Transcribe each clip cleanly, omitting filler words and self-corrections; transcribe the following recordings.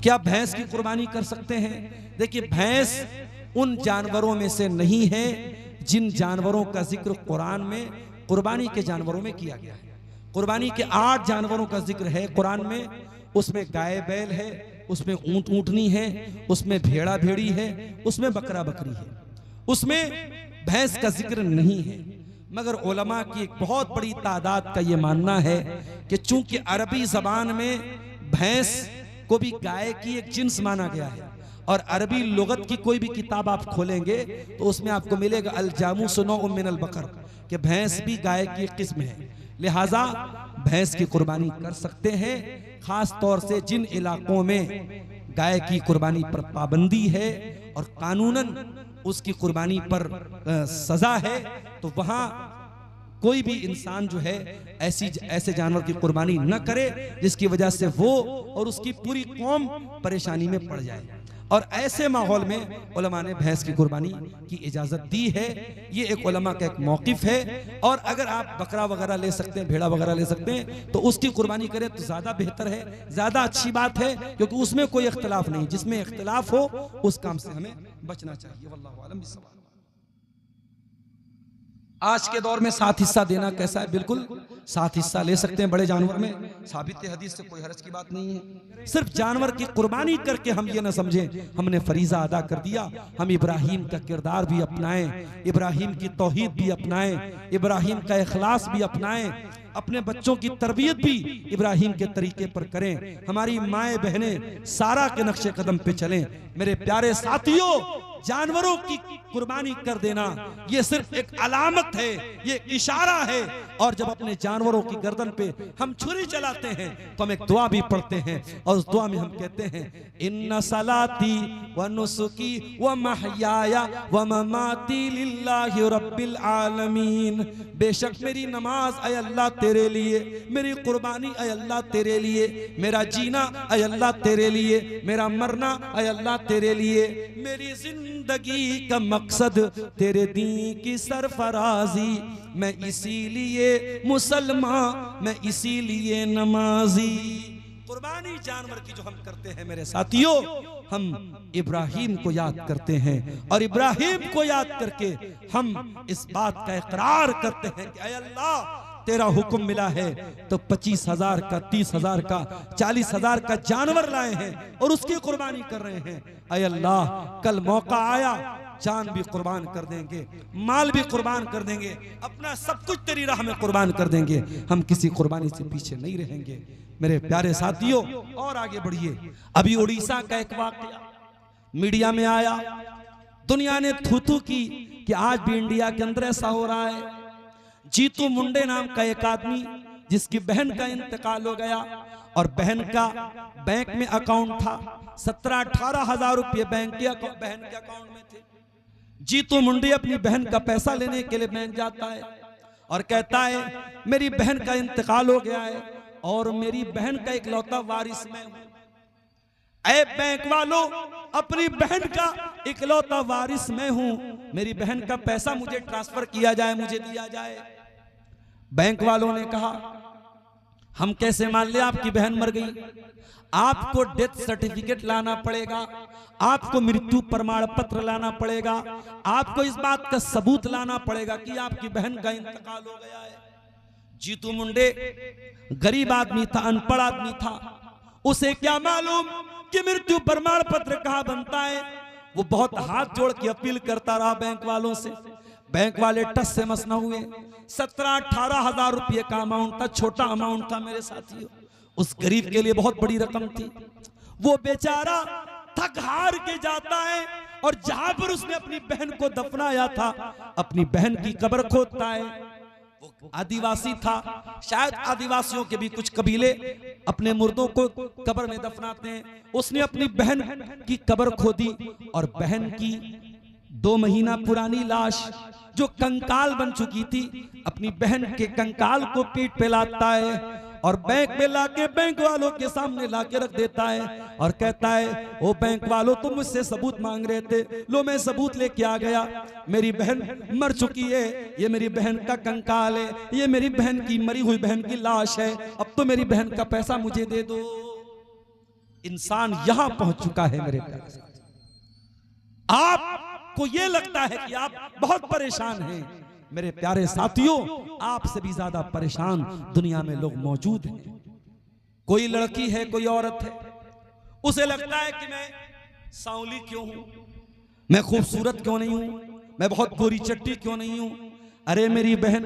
क्या भैंस की कुर्बानी कर सकते हैं? देखिए, भैंस उन जानवरों में से नहीं है जिन जानवरों का जिक्र कुरान में कुर्बानी के जानवरों में किया गया है। कुर्बानी के 8 जानवरों का जिक्र है कुरान में। उसमें गाय बैल है, उसमें ऊंट ऊंटनी है, उसमें भेड़ा भेड़ी है, उसमें बकरा बकरी है, उसमें भैंस का जिक्र नहीं है। मगर उलमा की एक बहुत बड़ी तादाद का ये मानना है कि चूंकि अरबी जबान में भैंस को भी गाय की एक जिन्स माना गया है, और अरबी लुगत की कोई भी किताब आप खोलेंगे तो उसमें आपको मिलेगा अल जामूस नौउम मिनल बकर, कि भैंस भी गाय की एक किस्म है। लिहाजा भैंस की कुर्बानी कर सकते हैं, खास तौर से जिन इलाकों में गाय की कुर्बानी पर पाबंदी है और कानूनन उसकी कुर्बानी पर सजा है, तो वहां कोई भी इंसान जो है ऐसे जानवर की कुर्बानी न करे जिसकी वजह से वो और उसकी पूरी कौम परेशानी में पड़ जाए। और ऐसे माहौल में उलमा ने भैंस की कुर्बानी की इजाजत दी है। ये एक उलमा का एक मौकिफ है। और अगर आप बकरा वगैरह ले सकते हैं, भेड़ा वगैरह ले सकते हैं, तो उसकी कुर्बानी करें तो ज्यादा बेहतर है, ज्यादा अच्छी बात है, क्योंकि उसमें कोई इख्तिलाफ नहीं। जिसमें इख्तिलाफ हो उस काम से हमें बचना चाहिए। वल्लाहु आलम बिस्सवाब। आज के दौर में 7 हिस्सा देना कैसा है? बिल्कुल 7 हिस्सा ले सकते हैं बड़े जानवर में, साबित हदीस से कोई हर्ज की बात नहीं है। सिर्फ जानवर की कुर्बानी करके हम ये ना समझें हमने फरीजा अदा कर दिया। हम इब्राहीम का किरदार भी अपनाएं, इब्राहीम की तौहीद भी अपनाएं, इब्राहीम का इखलास भी अपनाएं, अपने बच्चों की तरबियत भी इब्राहीम के तरीके पर करें, हमारी माएँ बहनें सारा के नक्शे कदम पे चलें। मेरे प्यारे साथियों, जानवरों की कुर्बानी कर देना ये सिर्फ एक अलामत है, ये इशारा है। और जब अपने जानवरों की गर्दन पे हम छुरी चलाते हैं तो हम एक दुआ भी पढ़ते हैं, और उस दुआ में हम कहते हैं इन्ना सलाती व नुसुकी व महयाया व ममाती लिल्लाहि रब्बिल आलमीन। बेशक मेरी नमाज ऐ अल्लाह तेरे लिए, मेरी कुर्बानी ऐ अल्लाह तेरे लिए, मेरा जीना ऐ अल्लाह तेरे लिए, मेरा मरना ऐ अल्लाह तेरे लिए, मेरी जिंदगी का मकसद तेरे दीन की सरफराजी, मैं इसीलिए मुसलमान, मैं इसीलिए नमाजी। कुर्बानी जानवर की जो हम करते हैं मेरे साथियों, हम इब्राहीम को याद करते हैं, और इब्राहीम को याद करके हम इस बात का इकरार करते हैं कि ऐ अल्लाह तेरा हुक्म मिला है तो 25,000 का, 30,000 का, 40,000 का जानवर लाए हैं और उसकी कुर्बानी कर रहे हैं। ऐ अल्लाह कल मौका आया जान भी कुर्बान कर देंगे, माल भी कुर्बान कर देंगे, अपना सब कुछ तेरी राह में कुर्बान कर देंगे। हम किसी कुर्बानी से पीछे नहीं रहेंगे। मेरे प्यारे साथियों, और आगे बढ़िए। अभी उड़ीसा का एक वाकया मीडिया में आया, दुनिया ने थू थू की कि आज भी इंडिया के अंदर ऐसा हो रहा है। जीतू मुंडे नाम का एक आदमी जिसकी बहन का इंतकाल हो गया, और बहन का बैंक में अकाउंट था, 17-18 हजार रुपये बहन के अकाउंट में थे। जीतू मुंडे अपनी बहन का पैसा लेने के लिए बैंक जाता है और कहता है मेरी बहन का इंतकाल हो गया है और मेरी बहन का इकलौता वारिस मैं हूं। ऐ बैंक वालों, अपनी बहन का इकलौता वारिस मैं हूं, मेरी बहन का पैसा मुझे ट्रांसफर किया जाए, मुझे दिया जाए। बैंक वालों ने कहा हम कैसे मान ले आपकी बहन मर गई, आपको डेथ सर्टिफिकेट लाना पड़ेगा, आपको मृत्यु प्रमाण पत्र लाना पड़ेगा, आपको इस बात का सबूत लाना पड़ेगा कि आपकी बहन का इंतकाल हो गया है। जीतू मुंडे गरीब आदमी था, अनपढ़ आदमी था, उसे क्या मालूम कि मृत्यु प्रमाण पत्र कहां बनता है। वो बहुत हाथ जोड़ के अपील करता रहा बैंक वालों से। बैंक वाले टस से मस न हुए। 17-18 हजार रुपये का अमाउंट था, छोटा अमाउंट था मेरे साथियों, उस गरीब के लिए बहुत बड़ी रकम थी। वो बेचारा थक हार के जाता है और जहां पर उसने अपनी बहन को दफनाया था, अपनी बहन की कब्र खोदता है। वो आदिवासी था, शायद आदिवासियों के भी कुछ कबीले अपने मुर्दों को कब्र में दफनाते हैं। उसने अपनी बहन की कब्र खोदी और बहन की 2 महीना पुरानी लाश जो कंकाल बन चुकी थी, अपनी बहन के कंकाल को पीठ पे लाता है और बैंक में लाके बैंक वालों के सामने लाके रख देता है और कहता है ओ बैंक वालों, तुम मुझसे सबूत मांग रहे थे, लो मैं सबूत लेके आ गया। मेरी बहन मर चुकी है, ये मेरी बहन का कंकाल है, ये मेरी बहन की मरी हुई बहन की लाश है, अब तो मेरी बहन का पैसा मुझे दे दो। इंसान यहां पहुंच चुका है मेरे प्यारे साथी। आपको यह लगता है कि आप बहुत परेशान हैं, मेरे प्यारे साथियों आपसे भी ज्यादा परेशान दुनिया में लोग मौजूद हैं। कोई लड़की है, कोई औरत है, उसे लगता है कि मैं सांवली क्यों हूं, मैं खूबसूरत क्यों नहीं हूं, मैं बहुत गोरी चट्टी क्यों नहीं हूं। अरे मेरी बहन,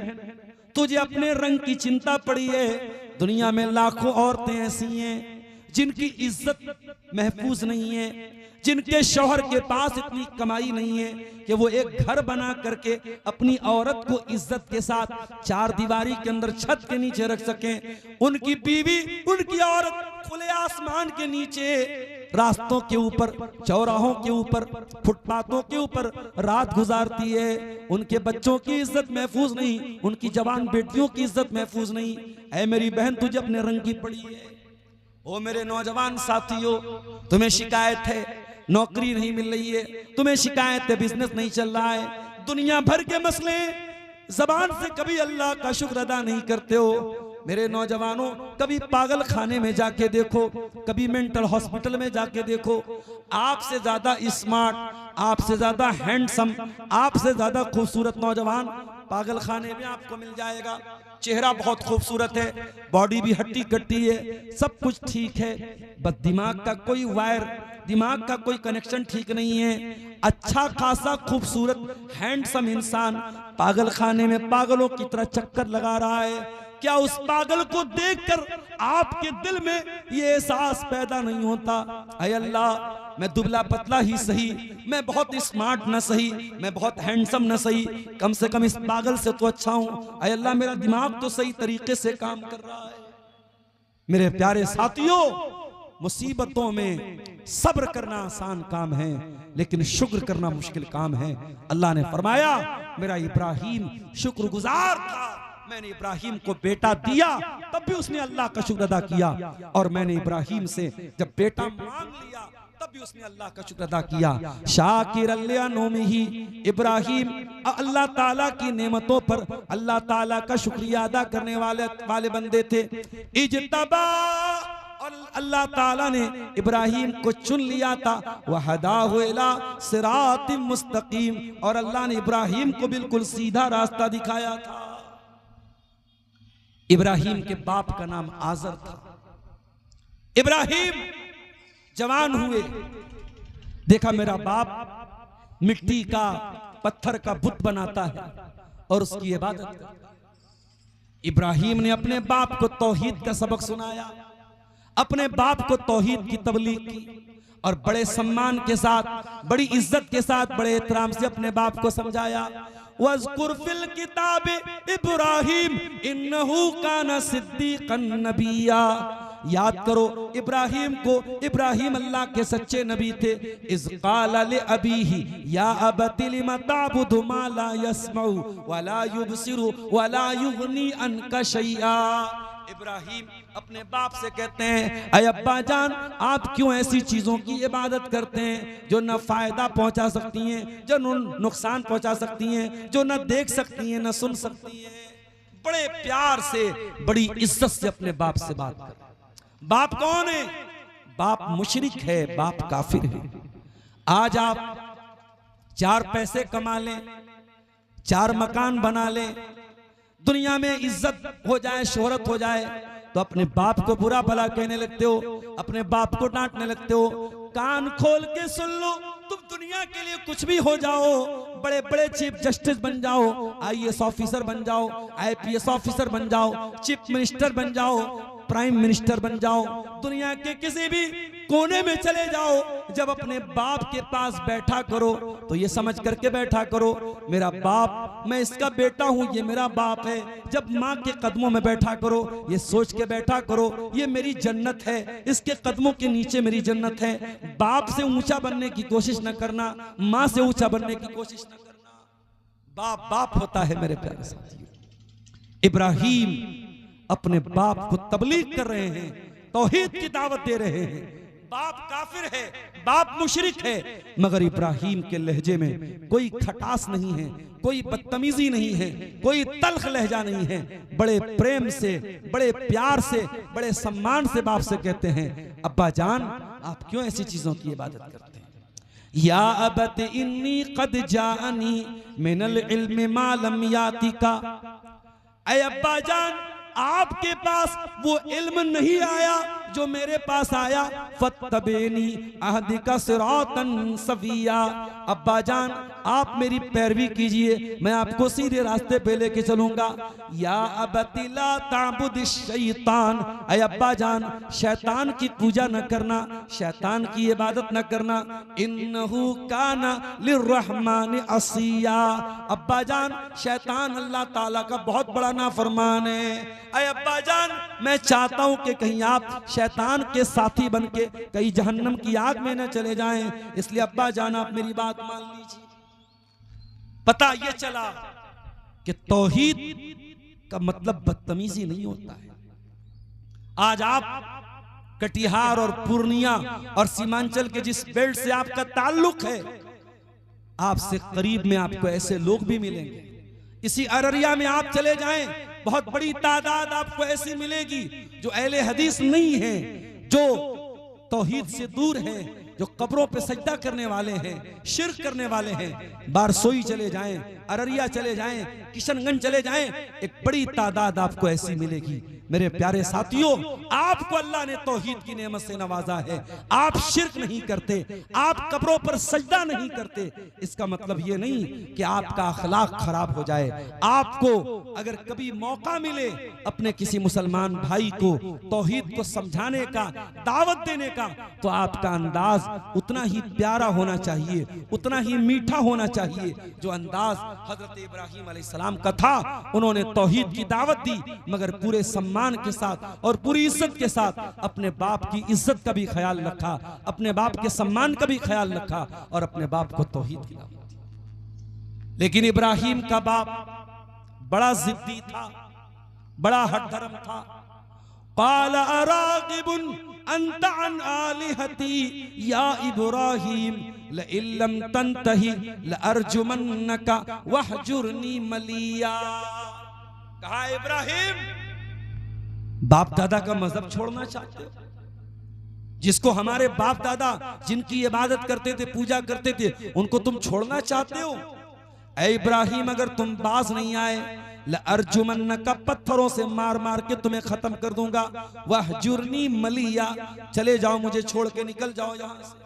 तुझे अपने रंग की चिंता पड़ी है। दुनिया में लाखों औरतें ऐसी हैं जिनकी इज्जत महफूज नहीं है, जिनके शौहर के पास इतनी कमाई नहीं है कि वो एक घर बना करके अपनी औरत को इज्जत के साथ चार दीवारी के अंदर छत के नीचे रख सकें। उनकी बीवी, उनकी औरत खुले आसमान के नीचे, रास्तों के ऊपर, चौराहों के ऊपर, फुटपाथों के ऊपर रात गुजारती है। उनके बच्चों की इज्जत महफूज नहीं, उनकी जवान बेटियों की इज्जत महफूज नहीं। ऐ मेरी बहन, तुझे अपने रंग की पड़ी है। ओ मेरे नौजवान साथियों, तुम्हें शिकायत है नौकरी नहीं मिल रही है, तुम्हें शिकायत है बिजनेस नहीं चल रहा है, दुनिया भर के मसले, जबान से कभी अल्लाह का शुक्र अदा नहीं करते हो। मेरे नौजवानों, कभी पागल खाने में जाके देखो, कभी मेंटल हॉस्पिटल में जाके देखो। आपसे ज्यादा स्मार्ट, आपसे ज्यादा हैंडसम, आपसे ज्यादा खूबसूरत नौजवान पागल खाने में आपको मिल जाएगा। चेहरा बहुत खूबसूरत है, बॉडी भी हट्टी कट्टी है, सब कुछ ठीक है, बस दिमाग का कोई वायर, दिमाग का कोई कनेक्शन ठीक नहीं है। अच्छा खासा खूबसूरत हैंडसम इंसान पागल खाने में पागलों की तरह चक्कर लगा रहा है। क्या उस पागल को देखकर आपके दिल में ये एहसास पैदा नहीं होता, ऐ अल्लाह, मैं दुबला पतला ही सही, मैं बहुत स्मार्ट न सही, मैं बहुत हैंडसम न सही, कम से कम इस पागल से तो अच्छा हूं। ऐ अल्लाह, मेरा दिमाग तो सही तरीके से काम कर रहा है। मेरे प्यारे साथियों, मुसीबतों में सब्र करना आसान काम है, लेकिन शुक्र करना मुश्किल काम है। अल्लाह ने फरमाया, मेरा इब्राहिम शुक्रगुजार था, मैंने इब्राहिम को बेटा दिया, तब भी उसने अल्लाह का शुक्र अदा किया। और मैंने इब्राहिम से जब बेटा मांग लिया, तब भी उसने अल्लाह का शुक्र अदा किया। शाकिर अल्लाह इब्राहिम अल्लाह ताला की नेमतों पर अल्लाह ताला का शुक्रिया अदा करने वाले बंदे थे। इजतबा, और अल्लाह ताला ने इब्राहिम को चुन लिया था। वहदाहु इला सिरातिम मुस्तकीम, और अल्लाह ने इब्राहिम को बिल्कुल सीधा रास्ता दिखाया था। इब्राहिम के बाप का नाम आजर था। इब्राहिम जवान हुए, देखा मेरा बाप मिट्टी का, पत्थर का बुत बनाता है और उसकी इबादत करता है। इब्राहिम ने अपने बाप को तौहीद का सबक सुनाया, अपने बाप को तौहीद की तबलीग की, और बड़े सम्मान के साथ, बड़ी इज्जत के साथ, बड़े एहतराम से अपने बाप को समझाया। वज़कुर फिल किताब इब्राहिम इन्नहु काना सिद्दीक़न नबिय्या, याद करो इब्राहिम को, इब्राहिम अल्लाह के सच्चे नबी थे। इज़ क़ाला li अबीही या अबति लिमा ताबुदु मा ला यस्मउ वला युबसिरु वला युगनी अन्का शैआ। इब्राहिम अपने बाप से कहते हैं, अय अब्बा जान, आप क्यों ऐसी चीजों की इबादत करते हैं जो न फायदा पहुंचा सकती हैं, जो नुकसान पहुंचा सकती हैं, जो न देख सकती हैं, न सुन सकती हैं। बड़े प्यार से, बड़ी इज्जत से अपने बाप से बात कर। बाप कौन है? बाप मुशरिक है, बाप काफिर है। आज आप 4 पैसे कमा लें, 4 मकान बना लें, दुनिया में इज्जत हो जाए, शोहरत हो जाए, तो अपने बाप को बुरा भला कहने लगते हो, अपने बाप को डांटने लगते हो। कान खोल के सुन लो, तुम दुनिया के लिए कुछ भी हो जाओ, बड़े बड़े चीफ जस्टिस बन जाओ, IAS ऑफिसर बन जाओ, IPS ऑफिसर बन जाओ, चीफ मिनिस्टर बन जाओ, प्राइम मिनिस्टर बन जाओ, दुनिया के किसी भी कोने में चले जाओ, जब अपने बाप के पास बैठा करो तो ये समझ करके बैठा करो, मेरा बाप, मैं इसका बेटा हूं, ये मेरा बाप है। जब माँ के कदमों में बैठा करो, ये सोच के बैठा करो, ये मेरी जन्नत है, इसके कदमों के नीचे मेरी जन्नत है। बाप से ऊंचा बनने की कोशिश न करना, माँ से ऊंचा बनने की कोशिश न करना। बाप बाप होता है मेरे प्यारे साथियों। इब्राहिम अपने बाप को तबलीग कर रहे हैं, तौहीद की दावत दे रहे हैं। बाप काफिर है, बाप मुशरिक है, मगर इब्राहिम के लहजे में कोई खटास नहीं है, कोई बदतमीजी नहीं है, कोई तल्ख लहजा नहीं है। बड़े प्रेम से, बड़े प्यार से, बड़े सम्मान से बाप से कहते हैं, अब्बा जान आप क्यों ऐसी चीजों की इबादत करते हैं? या अबत इन्नी कद जानी मिनल इल्म मा लम यातिका, ऐ अब्बा जान आपके पास वो इल्म नहीं आया जो मेरे पास आया। फत्तबेनी अहदिका सिरातन सविया, अब्बा जान आप मेरी पैरवी कीजिए, मैं आपको सीधे रास्ते पे लेके चलूंगा। या अबती ला ताबुद शैतान, ऐ अब्बा जान शैतान की पूजा न करना, शैतान की इबादत न करना। इन्नहु काना लिर्रहमान असिया, अब्बा जान शैतान अल्लाह ताला का बहुत बड़ा नाफरमान है। ऐ अब्बा जान मैं चाहता हूं कि कहीं आप शैतान के साथी बनके कहीं जहन्नम की आग में न चले जाएं, इसलिए अब्बा जान आप मेरी बात मान लीजिए। पता ये चला कि तौहीद का मतलब बदतमीजी नहीं होता है। आज आप कटिहार और पूर्णिया और सीमांचल के जिस बेल्ट से आपका ताल्लुक है, आपसे करीब में आपको ऐसे लोग भी मिलेंगे। इसी अररिया में आप चले जाएं, बहुत बड़ी तादाद आपको ऐसी मिलेगी जो अहले हदीस नहीं है, जो तौहीद से दूर हैं, जो कब्रों पे सजदा करने वाले हैं, शिर्क करने वाले हैं। बारसोई चले जाएं, अररिया चले जाएं, किशनगंज चले जाएं, एक बड़ी तादाद आपको ऐसी मिलेगी। मेरे प्यारे साथियों, आपको अल्लाह ने तौहीद की नेमत से नवाजा है, आप शिर्क नहीं करते, आप कब्रों पर सजदा नहीं करते। इसका मतलब ये नहीं कि आपका अखलाक खराब हो जाए। आपको अगर कभी मौका मिले अपने किसी मुसलमान भाई को तौहीद को समझाने का, दावत देने का, तो आपका अंदाज उतना ही प्यारा होना चाहिए, उतना ही मीठा होना चाहिए जो अंदाज हजरत इब्राहिम अलैहिस्सलाम का था। उन्होंने तौहीद की दावत दी, मगर पूरे सम्मान के साथ और पूरी इज्जत के साथ अपने बाप की इज्जत का भी ख्याल रखा, अपने बाप के सम्मान का भी ख्याल रखा और अपने बाप को तौहीद की दावत दी। लेकिन इब्राहिम का बाप बड़ा जिद्दी था, बड़ा हठ धर्म था। क़ाल अराग़िबुन अंत अन आलिहती या इब्राहिम लइल्लम तंतही लअरजुमन्नका वहजुरनी मलिया। कहा इब्राहिम बाप दादा का मजहब छोड़ना चाहते हो? जिसको हमारे बाप दादा जिनकी इबादत करते थे, पूजा करते थे, उनको तुम छोड़ना चाहते हो? ऐ इब्राहिम अगर तुम बाज नहीं आए, लअरजुमन्नका पत्थरों से मार मार के तुम्हें खत्म कर दूंगा। वहजुरनी मलिया, चले जाओ, मुझे छोड़ के निकल जाओ यहां से।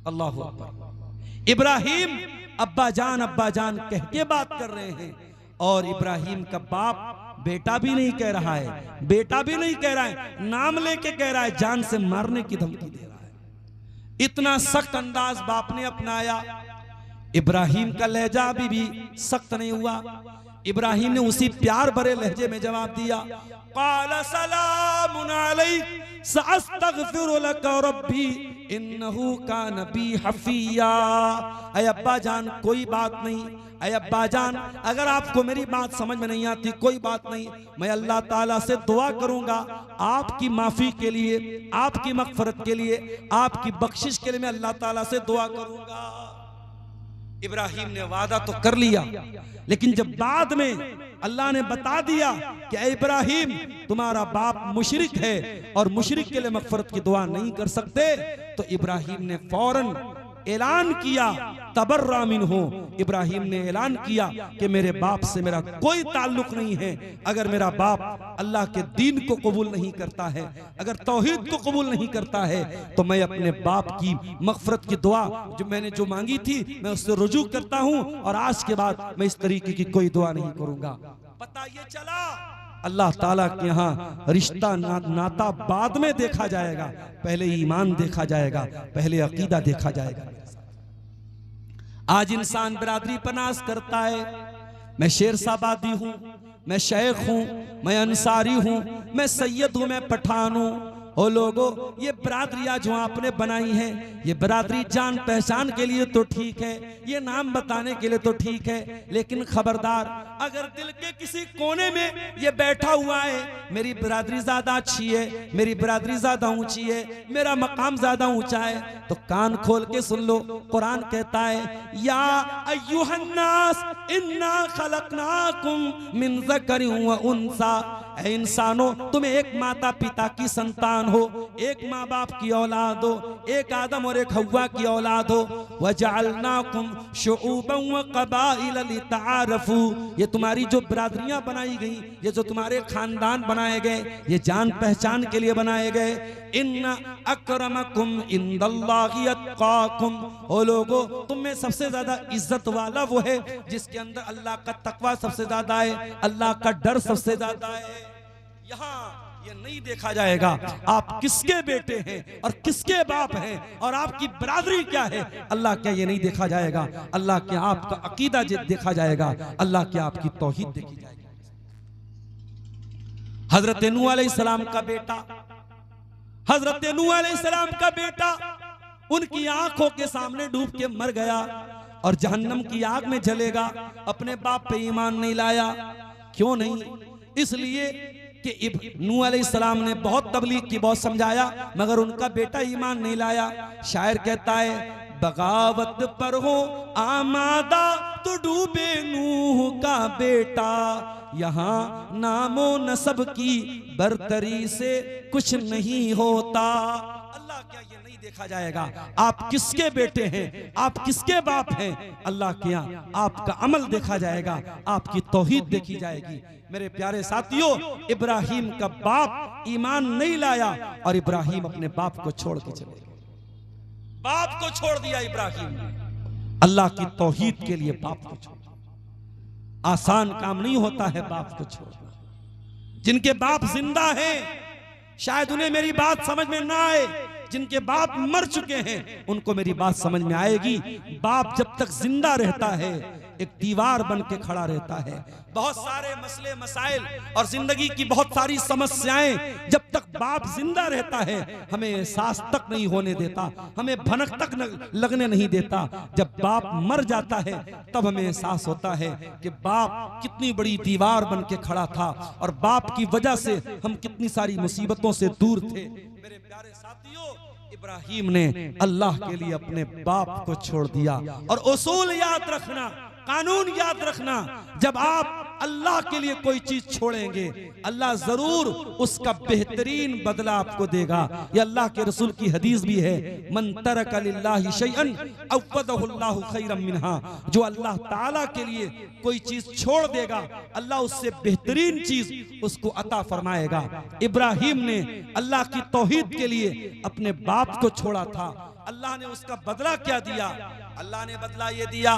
अल्लाहु अकबर। इब्राहिम अब्बा जान कह के बात कर रहे हैं, और इब्राहिम का बाप बेटा भी नहीं कह रहा है, बेटा भी नहीं कह रहा है, नाम लेके कह रहा है, जान से मारने की धमकी दे रहा है। इतना सख्त अंदाज बाप ने अपनाया। इब्राहिम का लहजा अभी भी सख्त नहीं हुआ। इब्राहिम ने उसी प्यार भरे लहजे में जवाब दिया, क़ाल सलामुन अलैक सअस्तग़फिरु लका रब्बी इन्नहु कान बी हफिया। ऐ अब्बा जान कोई बात नहीं, ऐ अब्बा जान अगर आपको मेरी बात समझ में नहीं आती कोई बात नहीं, मैं अल्लाह ताला से दुआ करूंगा आपकी माफी के लिए, आपकी मग़फ़िरत के लिए, आपकी बख्शिश के लिए मैं अल्लाह ताला से दुआ करूंगा। इब्राहिम ने वादा तो कर लिया, लेकिन जब बाद में अल्लाह ने बता दिया कि ऐ इब्राहिम तुम्हारा बाप मुशरिक है और मुशरिक के लिए मग़फ़िरत की दुआ नहीं कर सकते, तो इब्राहिम ने फौरन ऐलान किया, तबर्रा मिन्हु। इब्राहिम ने ऐलान किया कि मेरे बाप से मेरा कोई ताल्लुक नहीं है। अगर मेरा बाप अल्लाह के दीन को कबूल नहीं करता है, अगर तौहीद को कबूल नहीं करता है, तो मैं अपने बाप की मग़फ़िरत की दुआ जो मैंने जो मांगी थी मैं उससे रुजू करता हूं, और आज के बाद मैं इस तरीके की कोई दुआ नहीं करूंगा। पता ये चला अल्लाह ताला के यहाँ रिश्ता नाता बाद में देखा जाएगा, पहले ईमान देखा जाएगा, पहले अकीदा देखा जाएगा। आज इंसान बिरादरी पनास करता है, मैं शेरशाबादी हूं, मैं शेख हूं, मैं अंसारी हूं, मैं सैयद हूं, मैं पठान हूं, ओ लोगों, ये बरादरियां जो आपने बनाई हैं, ये बरादरी जान पहचान के लिए तो ठीक है, ये नाम बताने के लिए तो ठीक है, लेकिन खबरदार, अगर दिल के किसी कोने में ये बैठा हुआ है मेरी बरादरी ज्यादा अच्छी है, मेरी बरादरी ज्यादा ऊंची है, मेरा मकाम ज्यादा ऊंचा है, तो कान खोल के सुन लो। कुरान कहता है या अय्युहन्नास इन्ना खलकनाकुम मिन ज़करिन व उन्सा, ऐ इंसानों, तुम एक माता पिता की संतान हो, एक माँ बाप की औलाद हो, एक आदम और एक हव्वा की औलाद हो। वजअलनाकुम शुऊबन व क़बाइल लितआरफू, ये तुम्हारी जो बरादरियां बनाई गई, ये जो तुम्हारे खानदान बनाए गए, ये जान पहचान के लिए बनाए गए। इन्ना अक्रमकुम इंदल्लाहि अत्क़ाकुम, ओ लोगो, तुम में सबसे ज्यादा इज्जत वाला वो है जिसके अंदर अल्लाह का तकवा सबसे ज्यादा है, अल्लाह का डर सबसे ज्यादा है। यहाँ ये नहीं देखा जाएगा आप किसके बेटे हैं और किसके बाप हैं और आपकी बरादरी क्या है, अल्लाह क्या ये नहीं देखा जाएगा। अल्लाह क्या आपका अकीदा देखा जाएगा, अल्लाह क्या आपकी तौहीद देखी जाएगी। हजरत नूह अलैहिस्सलाम का बेटा, हजरत नूह अलैहिस्सलाम का बेटा उनकी आंखों के सामने डूब के मर गया और जहन्नम की आग में जलेगा। अपने बाप पे ईमान नहीं लाया। क्यों नहीं? इसलिए कि नूह अलैहिस्सलाम ने बहुत तबलीग की, बहुत समझाया, मगर उनका बेटा ईमान नहीं लाया। शायर कहता है बगावत पर हो आमादा तो डूबे नूह का बेटा, यहाँ नामो नसब की बरतरी से कुछ नहीं होता। अल्लाह क्या ये नहीं देखा जाएगा आप किसके बेटे हैं, आप किसके बाप हैं, अल्लाह के यहाँ आपका अमल देखा जाएगा, आपकी तौहीद देखी जाएगी। मेरे प्यारे साथियों, इब्राहिम का बाप ईमान नहीं लाया और इब्राहिम अपने बाप को छोड़ के चले गए। बाप को छोड़ दिया इब्राहिम ने, अल्लाह की तौहीद के लिए बाप को छोड़ा। आसान काम नहीं होता है बाप को छोड़ना। जिनके बाप जिंदा हैं शायद उन्हें मेरी बात समझ में ना आए, जिनके बाप मर चुके हैं उनको मेरी बात समझ में आएगी। बाप जब तक जिंदा रहता है एक दीवार बन के खड़ा रहता है। बहुत सारे मसले मसाइल और जिंदगी की बहुत सारी समस्याएं जब तक बाप जिंदा रहता है हमें एहसास तक नहीं होने देता, हमें भनक तक लगने नहीं देता। जब बाप मर जाता है तब हमें एहसास होता है कि बाप कितनी बड़ी दीवार बन के खड़ा था और बाप की वजह से हम कितनी सारी मुसीबतों से दूर थे। मेरे प्यारे साथियों, इब्राहिम ने अल्लाह के लिए अपने बाप को छोड़ दिया। और उसूल याद रखना, कानून याद रखना, जब आप अल्लाह के लिए कोई चीज छोड़ेंगे अल्लाह जरूर उसका बेहतरीन बदला आपको देगा। ये अल्लाह के रसूल की हदीस भी है, मन तरका लिल्लाहि शैअन अव्वदहुल्लाहु खैरम मिनहा, जो अल्लाह ताला के लिए कोई चीज छोड़ देगा अल्लाह उससे बेहतरीन चीज उसको अता फरमाएगा। इब्राहिम ने अल्लाह की तौहीद के लिए अपने बाप को छोड़ा था, अल्लाह ने उसका बदला क्या दिया? अल्लाह ने बदला ये दिया,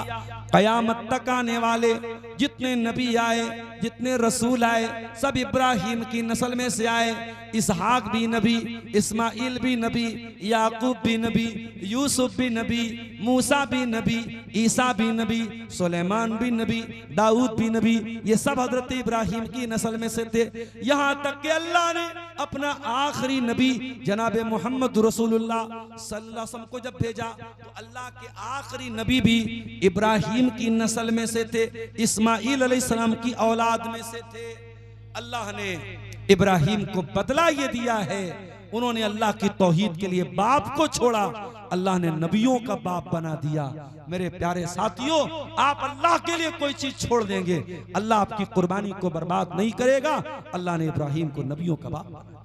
कयामत तक आने वाले जितने नबी आए, जितने रसूल आए, सब इब्राहिम की नस्ल में से आए। इसहाक भी नबी, इस्माइल भी नबी, याकूब भी नबी, यूसुफ भी नबी, मूसा भी नबी, ईसा भी नबी, सुलेमान भी नबी, दाऊद भी नबी, ये सब हजरत इब्राहिम की नस्ल में से थे। यहाँ तक कि अल्लाह ने अपना आखिरी नबी जनाब मोहम्मद रसूलुल्लाह सल्लल्लाहु अलैहि वसल्लम को जब भेजा तो अल्लाह के आखिरी नबी भी इब्राहिम की नस्ल में से थे, इस्माइल अलैहिस्सलाम की औलाद में से थे। अल्लाह ने इब्राहिम को बदला ये दिया है, उन्होंने अल्लाह की तौहीद के लिए बाप को छोड़ा, अल्लाह ने नबियों का बाप बना दिया। मेरे प्यारे साथियों, आप अल्लाह के लिए कोई चीज छोड़ देंगे अल्लाह आपकी कुर्बानी को बर्बाद नहीं करेगा। अल्लाह ने इब्राहिम को नबियों का बाप बना दिया।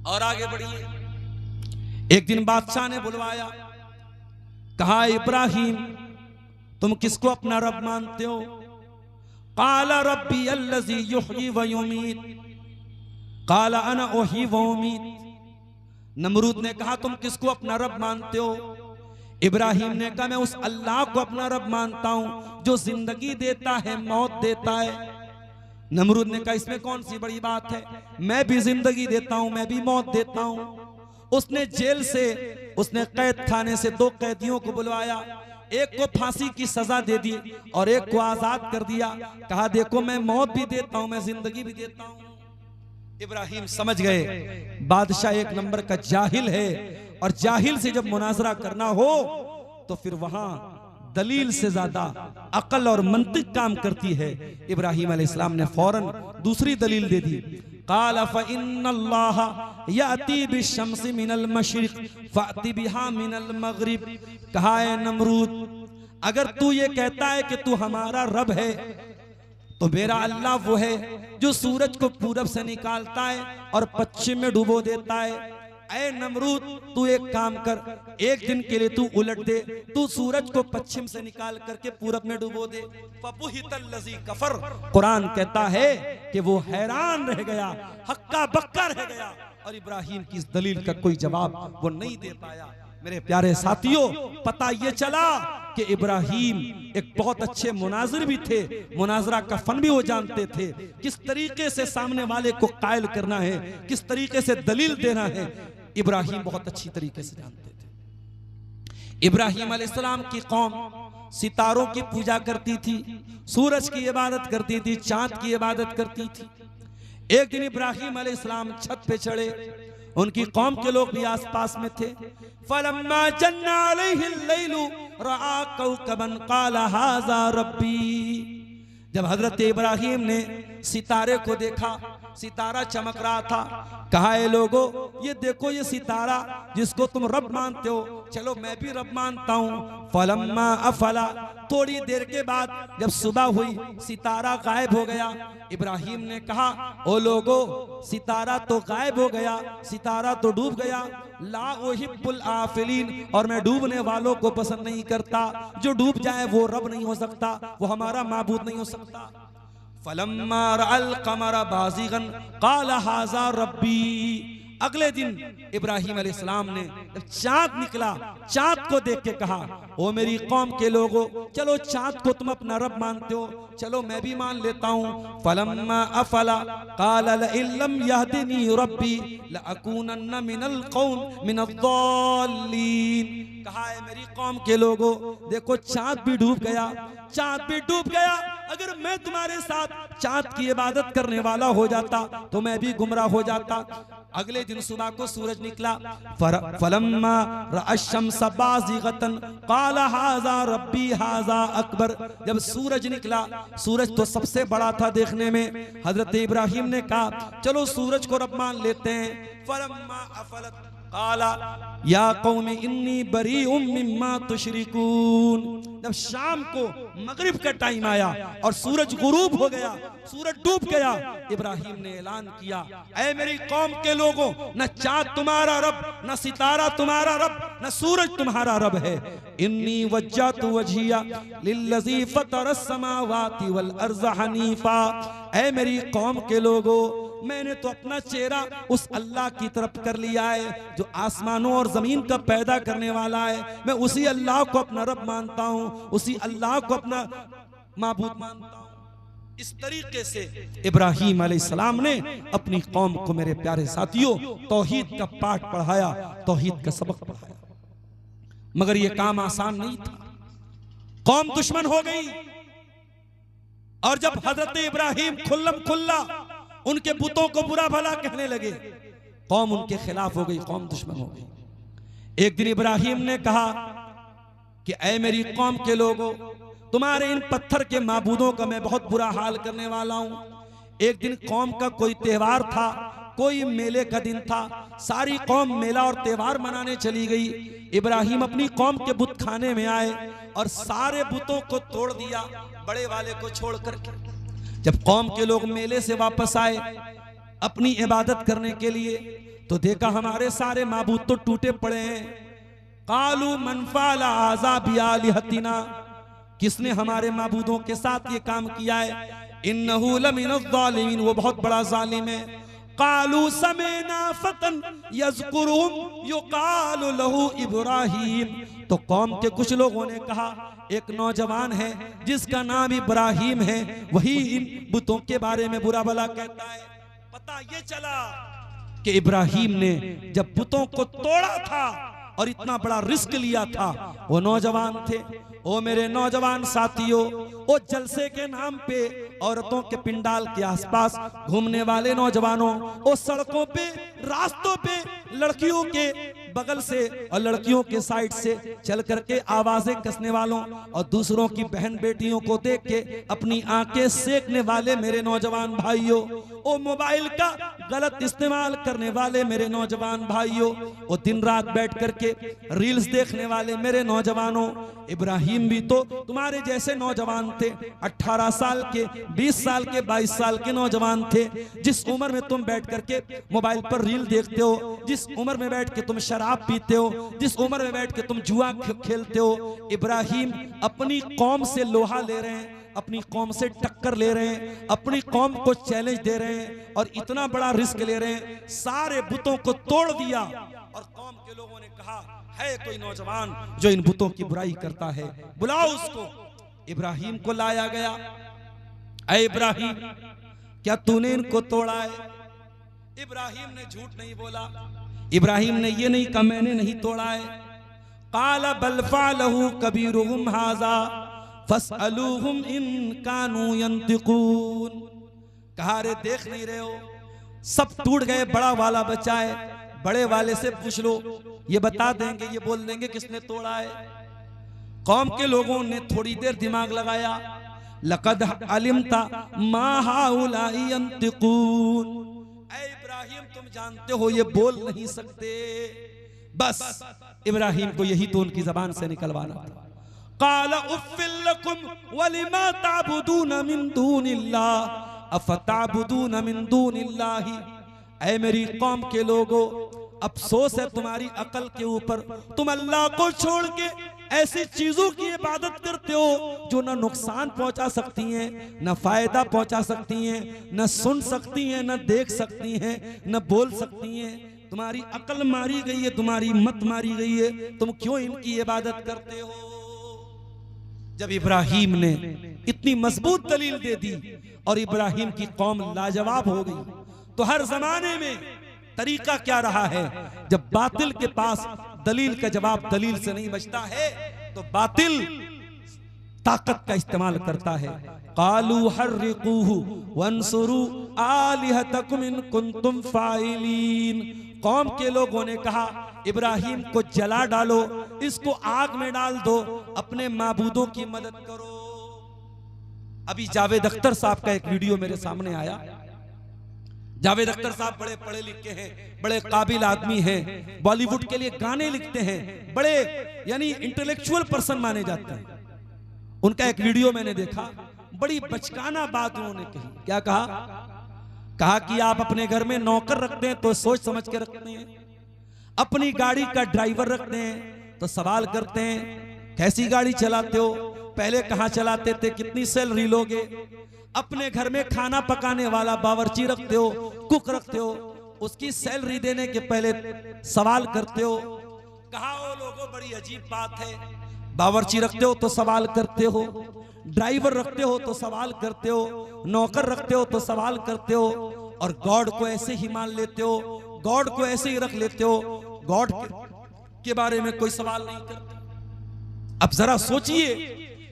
और आगे बढ़िए, एक दिन बादशाह ने बुलवाया, कहा इब्राहिम तुम किसको अपना रब मानते हो? काला रब्बी अल्लज़ी युहयी व युमीत, काला अना उहयी व उमीत। नमरूद ने कहा तुम किसको अपना रब मानते हो? इब्राहिम ने कहा मैं उस अल्लाह को अपना रब मानता हूं जो जिंदगी देता है, मौत देता है। नमरूद ने कहा इसमें कौन सी बड़ी बात है, मैं भी जिंदगी देता हूं, मैं भी मौत देता हूं। उसने जेल से, उसने कैद खाने से दो कैदियों को बुलवाया, एक को फांसी की सजा दे दी और एक को आजाद कर दिया। कहा देखो मैं मौत भी देता हूं, मैं जिंदगी भी देता हूं। इब्राहिम समझ गए बादशाह एक नंबर का जाहिल है, और जाहिल से जब मुनाजरा करना हो तो फिर वहां दलील से ज्यादा अकल और मंतिक काम करती है। इब्राहिम अलैहिस्सलाम ने फौरन दूसरी दलील दे दी। काला फ़इन्नल्लाह याती बिश्शम्सि मिनल मशरिक़ फ़अति बिहा मिनल मग़रिब। कहा है नमरूद, अगर तू ये कहता है कि तू हमारा रब है तो मेरा अल्लाह वो है जो सूरज को पूरब से निकालता है और पश्चिम में डुबो देता है। ऐ नमरूद, तू एक काम कर, एक दिन के लिए तू उलट दे, तू सूरज को पश्चिम से निकाल करके पूरब में डुबो दे। फबुहितल्लज़ी कफर, कुरान कहता है कि वो हैरान रह गया, हक्का बक्का रह गया, और इब्राहिम की इस दलील का कोई जवाब वो नहीं दे पाया। मेरे प्यारे साथियों, पता ये चला कि इब्राहिम एक बहुत अच्छे मुनाजिर भी थे, मुनाजरा का फन भी वो जानते थे, किस तरीके से सामने वाले को कायल करना है, किस तरीके से दलील देना है, इब्राहिम बहुत अच्छी तरीके से जानते थे। इब्राहिम अलैहिस्सलाम की कौम सितारों की पूजा करती थी, सूरज की इबादत करती थी, चांद की इबादत करती थी। एक दिन इब्राहिम अलैहिस्सलाम छत पे चढ़े, उनकी कौम के लोग भी आसपास में थे। फलम्मा जन्ना अलैहिल लैलु रआ कौकबन क़ाला हाज़ा रब्बी। जब हजरत इब्राहिम ने सितारे को देखा, सितारा चमक रहा था, कहा है लोगों, ये देखो ये सितारा जिसको तुम रब मानते हो, चलो मैं भी रब मानता हूँ। फलम्मा अफला, थोड़ी देर के बाद जब सुबह हुई सितारा गायब हो गया। इब्राहिम ने कहा, ओ लोगों, सितारा तो गायब हो गया, सितारा तो डूब गया। ला उहिब्बुल आफिलीन, और मैं डूबने वालों को पसंद नहीं करता। जो डूब जाए वो रब नहीं हो सकता, वो हमारा माबूद नहीं हो सकता। फलम्मा रअल कमर बाज़िगन क़ाला हाज़ा रब्बी। अगले दिन इब्राहिम अलैहिस्सलाम ने जब चांद निकला, चांद को देख के कहा, ओ मेरी कौम के लोगों, चलो चांद को तुम अपना रब मानते हो, चलो मैं भी मान लेता हूँ। फलम्मा अफला क़ाला लइल्लम यहदिनी रब्बी लअकूनन्न मिनल कौम मिनद्दाल्लीन। कहा है मेरी कौम के लोगों, देखो चांद भी डूब गया, चांद भी डूब गया। अगर मैं तुम्हारे साथ चांद की इबादत करने वाला हो जाता तो मैं भी गुमराह हो जाता। अगले दिन सुबह को सूरज निकला। फलम्मा रअश-शम्स बाज़िगतन क़ाला हाज़ा रब्बी हाज़ा अकबर। जब सूरज निकला, सूरज तो सबसे बड़ा था देखने में, हजरत इब्राहिम ने कहा, चलो सूरज को रब मान लेते हैं। फलम्मा अफलत क़ाला या कौमी इन्नी बरीउम मिम्मा तुशरिकून। जब शाम को मगरिब का टाइम आया और सूरज गुरूब हो गया, सूरज डूब गया, इब्राहिम ने ऐलान किया, ऐ मेरी कौम के लोगों, न चाँद तुम्हारा रब, न सितारा तुम्हारा रब, न सूरज तुम्हारा रब है। इन्नी वज्जहतु वजहिया लिल्लज़ी फ़तरस समावाति वल अर्ज़ हनीफ़ा। ऐ मेरी कौम के लोगों, मैंने तो अपना चेहरा उस अल्लाह की तरफ कर लिया है जो आसमानों और जमीन का पैदा करने वाला है। मैं उसी अल्लाह को अपना रब मानता हूँ, उसी अल्लाह को अपना माबूद मानता हूँ। इस तरीके से इब्राहिम अलैहिस्सलाम ने अपनी कौम को, मेरे प्यारे साथियों, तौहीद का पाठ पढ़ाया, तौहीद का सबक पढ़ाया। मगर यह काम आसान नहीं था, कौम दुश्मन हो गई। और जब हजरत इब्राहिम खुल्लम खुल्ला उनके बुतों को बुरा भला कहने लगे, कौम उनके खिलाफ हो गई, कौम दुश्मन हो गई। एक दिन इब्राहिम ने कहा कि ऐ मेरी कौम के लोगों, तुम्हारे इन पत्थर के माबूदों का मैं बहुत बुरा हाल करने वाला हूं। एक दिन कौम का कोई त्योहार था, कोई मेले का दिन था, सारी कौम मेला और त्योहार मनाने चली गई। इब्राहिम अपनी कौम के बुत खाने में आए और सारे बुतों को तोड़ दिया, बड़े वाले को छोड़ करके। जब कौम के लोग मेले से वापस आए अपनी इबादत करने के लिए, तो देखा हमारे सारे माबूद तो टूटे पड़े हैं। कालू मन फ़अला हाज़ा बिआलिहतिना, किसने हमारे माबूदों के साथ ये काम किया है? इन्नहु लमिनज़्ज़ालिमीन, वो बहुत बड़ा जालिम है। कालू समेना फतन यज़कुरुहुम युक़ालु लहू इब्राहीम। तो कौम के कुछ लोगों ने कहा, एक नौजवान है जिसका नाम इब्राहिम है, वही इन बुतों के बारे में बुरा भला कहता है। पता ये चला कि इब्राहिम ने जब बुतों को तोड़ा था और इतना बड़ा रिस्क लिया था, वो नौजवान थे। ओ मेरे नौजवान साथियों, ओ जलसे के नाम पे औरतों के पिंडाल के आसपास घूमने वाले नौजवानों, ओ सड़कों पे रास्तों पे लड़कियों के बगल से और लड़कियों के साइड से चल करके आवाजें कसने वालों और दूसरों की बहन बेटियों को देख के अपनी आंखें सेकने वाले मेरे नौजवान भाइयों, ओ मोबाइल का गलत इस्तेमाल करने वाले मेरे नौजवान भाइयों, ओ दिन रात बैठ करके रील्स देखने वाले मेरे नौजवानों, इब्राहिम भी तो तुम्हारे जैसे नौजवान थे। 18 साल के, 20 साल के, 22 साल के नौजवान थे। जिस उम्र में तुम बैठ करके मोबाइल पर रील देखते हो, जिस उम्र में बैठ के तुम शराब पीते हो, जिस उम्र में बैठ के तुम जुआ खेलते हो, इब्राहिम अपनी कौम से लोहा ले रहे हैं, अपनी कौम से टक्कर ले रहे हैं, अपनी कौम को चैलेंज दे रहे हैं और इतना बड़ा रिस्क ले रहे हैं। सारे बुतों को तोड़ दिया और कौम के लोगों ने कहा है कोई नौजवान जो इन बुतों की बुराई करता है, बुलाओ उसको। इब्राहिम को लाया गया। ऐ इब्राहिम, क्या तूने इनको तोड़ा है? इब्राहिम ने झूठ नहीं बोला। इब्राहिम ने ये नहीं कहा मैंने नहीं तोड़ा है। काला बल फ़अलहु कबीरुहुम हाज़ा फस्अलूहुम इन कानू यंतिकून। कहा रे देख नहीं रहे हो, सब टूट गए, बड़ा वाला बचा है, बड़े वाले से पूछ लो, ये बता देंगे, ये बोल देंगे किसने तोड़ा है। कौम के लोगों ने थोड़ी देर दिमाग लगाया। लक़द अलिमता मा हाउलाई यंतिकून। ऐ इब्राहिम, तुम जानते हो ये बोल नहीं सकते। बस इब्राहिम को यही तो उनकी जबान से निकलवाना था। क़ाल उफ़्फ़िल लकुम वलिमा ताबुदून मिन दूनिल्लाह अफ़ताबुदून मिन दूनिल्लाहि। ऐ मेरी कौम के लोगों, अफसोस है तुम्हारी अकल के ऊपर, तुम अल्लाह को छोड़ के ऐसी चीजों की इबादत करते हो जो न नुकसान पहुंचा सकती हैं, न फायदा पहुंचा सकती हैं, न सुन सकती हैं, न देख सकती हैं, न बोल सकती हैं। तुम्हारी अकल मारी गई है, तुम्हारी मत मारी गई है, तुम क्यों इनकी इबादत करते हो? जब इब्राहिम ने इतनी मजबूत दलील दे दी और इब्राहिम की कौम लाजवाब हो गई, तो हर जमाने में तरीका क्या रहा है, जब बातिल के पास दलील का जवाब दलील से नहीं बचता है तो बातिल ताकत का इस्तेमाल करता है। कालू हर्रिकूहु वंसुरू आलिहतकुम इन कुंतुम फाइलीन। कौम के लोगों ने कहा इब्राहिम को जला डालो, इसको आग में डाल दो, अपने माबूदों की मदद करो। अभी जावेद अख्तर साहब का एक वीडियो मेरे सामने आया। जावेद अख्तर साहब बड़े पढ़े लिखे हैं, बड़े काबिल आदमी हैं, बॉलीवुड के लिए गाने लिखते हैं, बड़े यानी इंटेलेक्चुअल पर्सन माने जाते हैं। उनका एक वीडियो मैंने देखा, बड़ी बचकाना बात उन्होंने कही। क्या कहा कि आप अपने घर में नौकर रखते हैं तो सोच समझ के रखते हैं, अपनी गाड़ी का ड्राइवर रखते हैं तो सवाल करते हैं कैसी गाड़ी चलाते हो, पहले कहां चलाते थे, कितनी सैलरी लोगे। अपने घर में खाना पकाने वाला बावर्ची रखते हो, कुक रखते हो, उसकी सैलरी देने के पहले सवाल करते हो। कहा वो लोगों बड़ी अजीब बात है, बावर्ची रखते हो तो सवाल करते हो, ड्राइवर रखते हो तो सवाल करते हो, नौकर रखते हो तो सवाल करते हो, और गॉड को ऐसे ही मान लेते हो, गॉड को ऐसे ही रख लेते हो, गॉड के बारे में कोई सवाल नहीं करते। अब जरा सोचिए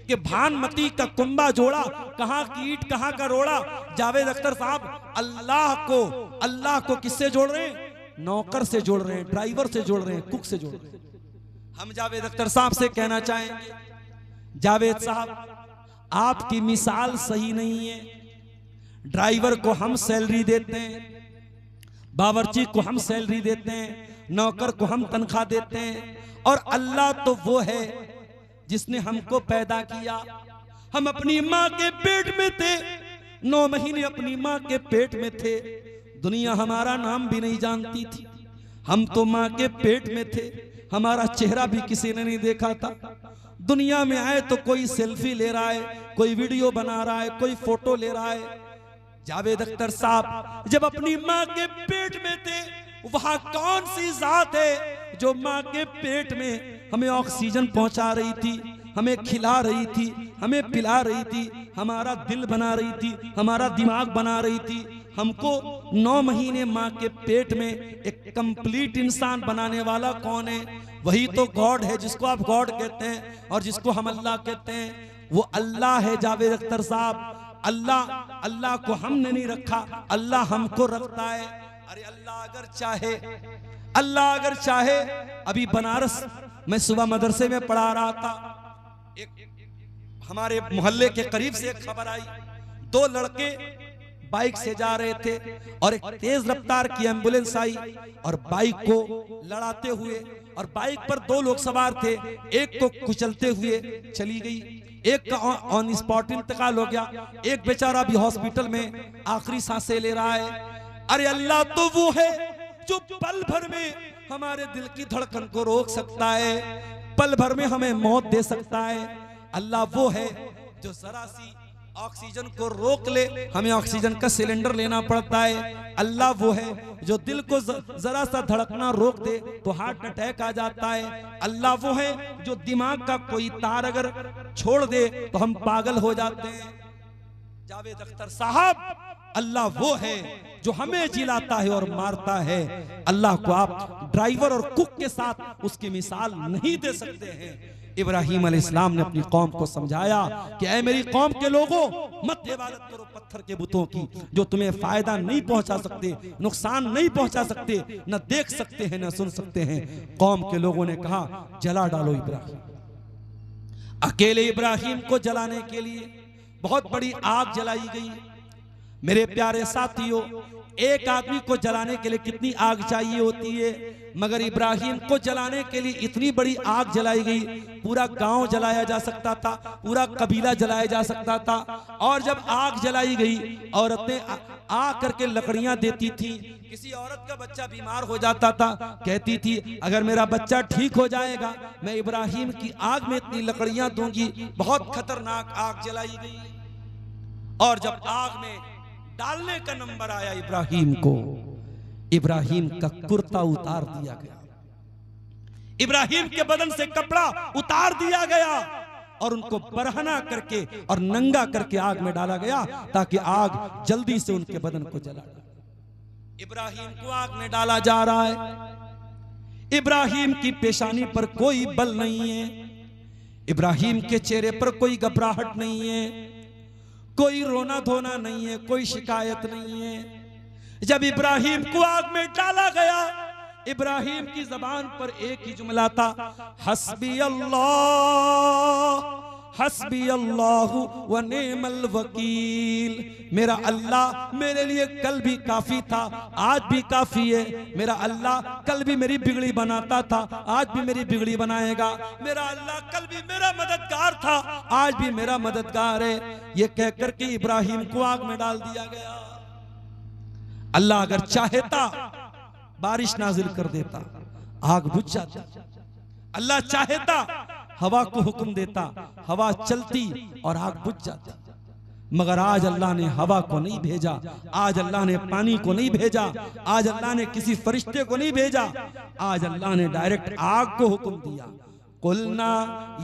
कि भानमती का कुंबा जोड़ा, कहां की ईट कहां का रोड़ा। जावेद अख्तर साहब अल्लाह को किससे जोड़ रहे हैं? नौकर से जोड़ रहे हैं, ड्राइवर से जोड़ रहे हैं, कुक से जोड़ रहे हैं। हम जावेद अख्तर साहब से कहना चाहेंगे, जावेद साहब आपकी मिसाल सही नहीं है। ड्राइवर को हम सैलरी देते हैं, बावर्ची को हम सैलरी देते हैं, नौकर को हम तनख्वाह देते हैं, और अल्लाह तो वो है जिसने हमको पैदा किया। हम अपनी माँ के पेट में थे, 9 महीने अपनी माँ के पेट में थे, दुनिया हमारा नाम भी नहीं जानती थी। हम तो माँ के पेट में थे, हमारा चेहरा भी किसी ने नहीं देखा था। दुनिया में आए तो कोई सेल्फी ले रहा है, कोई वीडियो बना रहा है, कोई फोटो ले रहा है। जावेद अख्तर साहब जब अपनी माँ के पेट में थे, वहां कौन सी जात है जो माँ के पेट में हमें ऑक्सीजन पहुंचा रही थी, हमें खिला रही थी, हमें पिला रही थी, हमारा दिल बना रही थी, हमारा दिमाग बना रही थी। हमको 9 महीने माँ के पेट में एक कंप्लीट इंसान बनाने वाला कौन है? वही तो गॉड है जिसको आप गॉड कहते हैं और जिसको हम अल्लाह कहते हैं। वो अल्लाह है जावेद अख्तर साहब। अल्लाह को हमने नहीं रखा, अल्लाह हमको रखता है। अरे अल्लाह अगर चाहे अभी बनारस मैं सुबह मदरसे में पढ़ा रहा था, एक हमारे मोहल्ले के करीब से एक खबर आई, 2 लड़के बाइक से जा रहे थे और एक तेज रफ्तार की एम्बुलेंस आई और बाइक को लड़ाते हुए, और बाइक पर 2 लोग सवार थे, एक को कुचलते हुए चली गई, एक का ऑन स्पॉट इंतकाल हो गया, एक बेचारा भी हॉस्पिटल में आखिरी सांसें ले रहा है। अरे अल्लाह तो वो है जो पल भर में हमारे दिल की धड़कन को रोक सकता है, पल भर में हमें मौत दे सकता है। अल्लाह वो है जो जरा सी ऑक्सीजन को रोक ले, हमें ऑक्सीजन का सिलेंडर लेना पड़ता है। अल्लाह वो है जो दिल को जरा सा धड़कना रोक दे तो हार्ट अटैक आ जाता है। अल्लाह वो है जो दिमाग का कोई तार अगर छोड़ दे तो हम पागल हो जाते हैं। जावेद अख्तर साहब, अल्लाह वो है जो हमें जिलाता है और मारता है। अल्लाह को आप ड्राइवर और कुक के साथ उसकी मिसाल नहीं दे सकते हैं। इब्राहिम अलैहिस्सलाम ने अपनी कौम को समझाया कि ऐ मेरी कौम के लोगों, मत इबादत करो पत्थर के बुतों की जो तुम्हें फायदा नहीं पहुंचा सकते, नुकसान नहीं पहुंचा सकते, न देख सकते हैं न सुन सकते हैं। कौम के लोगों ने कहा जला डालो इब्राहिम। अकेले इब्राहिम को जलाने के लिए बहुत बड़ी आग जलाई गई। मेरे प्यारे साथियों, एक आदमी को जलाने के लिए कितनी आग चाहिए होती है, मगर इब्राहिम को जलाने के लिए इतनी बड़ी आग जलाई गई, पूरा गांव जलाया जा सकता था, पूरा कबीला जलाया जा सकता था। और जब आग जलाई गई, औरतें आ करके लकड़ियां देती थी। किसी औरत का बच्चा बीमार हो जाता था, कहती थी अगर मेरा बच्चा ठीक हो जाएगा मैं इब्राहिम की आग में इतनी लकड़ियां दूंगी। बहुत खतरनाक आग जलाई गई। और जब आग में डालने का नंबर आया इब्राहिम को, इब्राहिम का कुर्ता उतार दिया गया, इब्राहिम के बदन से कपड़ा उतार दिया गया और उनको बरहना करके और नंगा करके आग में डाला गया ताकि आग जल्दी से उनके बदन को जला दे। इब्राहिम को आग में डाला जा रहा है। इब्राहिम की पेशानी पर कोई बल नहीं है, इब्राहिम के चेहरे पर कोई घबराहट नहीं है, कोई रोना धोना नहीं है, कोई शिकायत नहीं है। जब इब्राहिम को आग में डाला गया, इब्राहिम की जबान पर एक ही जुमला था, हस्बी अल्लाहु व निअमल वकील। मेरा अल्लाह मेरे लिए कल भी काफी था, आज भी काफी है। मेरा अल्लाह कल भी मेरी बिगड़ी बनाता था, आज भी मेरी बिगड़ी बनाएगा। मेरा अल्लाह कल भी मेरा मददगार था, आज भी मेरा मददगार है। ये कहकर के इब्राहिम को आग में डाल दिया गया। अल्लाह अगर चाहता बारिश नाजिल कर देता, आग बुझ जाती। अल्लाह चाहता हवा को हुक्म देता, हवा चलती और आग बुझ जाती। मगर आज अल्लाह ने हवा को नहीं भेजा, आज अल्लाह ने पानी को नहीं भेजा, आज अल्लाह ने किसी फरिश्ते को नहीं भेजा, आज अल्लाह ने डायरेक्ट आग को हुक्म दिया। कुलना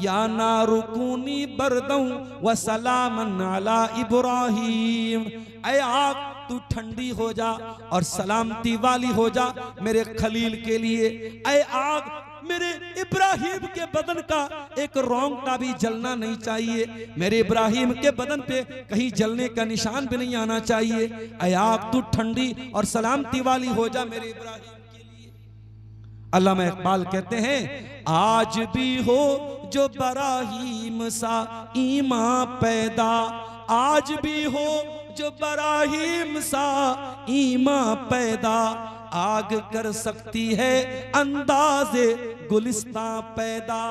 या नारु कूनी बरदौ व सलामन अला इब्राहिम। ऐ आग तू ठंडी हो जा और सलामती वाली हो जा मेरे खलील के लिए। ऐ आग मेरे इब्राहिम के बदन का एक रोंगटा भी जलना नहीं चाहिए, मेरे इब्राहिम के बदन पे कहीं जलने का निशान भी नहीं आना चाहिए। ऐ आग तू ठंडी और सलामती वाली हो जा मेरे इब्राहिम के लिए। अल्लामा इकबाल कहते हैं, आज भी हो जो बराहीम सा ईमान पैदा, आज भी हो जो बराहीम सा ईमान पैदा, आग कर सकती है अंदाज़े गुलिस्तां पैदा।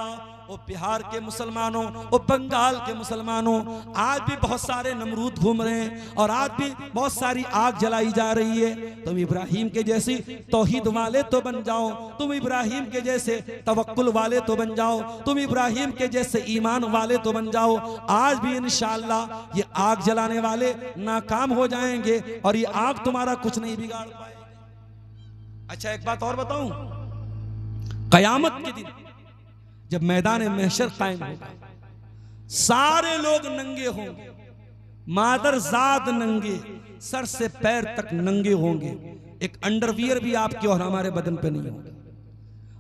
वो बिहार के मुसलमानों, वो बंगाल के मुसलमानों, आज भी बहुत सारे नमरूद घूम रहे हैं और आज भी बहुत सारी आग जलाई जा रही है। तुम इब्राहिम के जैसी तौहीद वाले तो बन जाओ, तुम इब्राहिम के जैसे तवक्कुल वाले तो बन जाओ, तुम इब्राहिम के जैसे ईमान वाले तो बन जाओ। आज भी इंशाअल्लाह ये आग जलाने वाले नाकाम हो जाएंगे और ये आग तुम्हारा कुछ नहीं बिगाड़ पाएगी। अच्छा, एक बात और बताऊं, कयामत के दिन जब मैदान महशर कायम होगा, सारे लोग नंगे होंगे, मादरजाद नंगे, सर से पैर तक नंगे होंगे। एक अंडरवियर भी आपके और हमारे बदन पे नहीं होगा।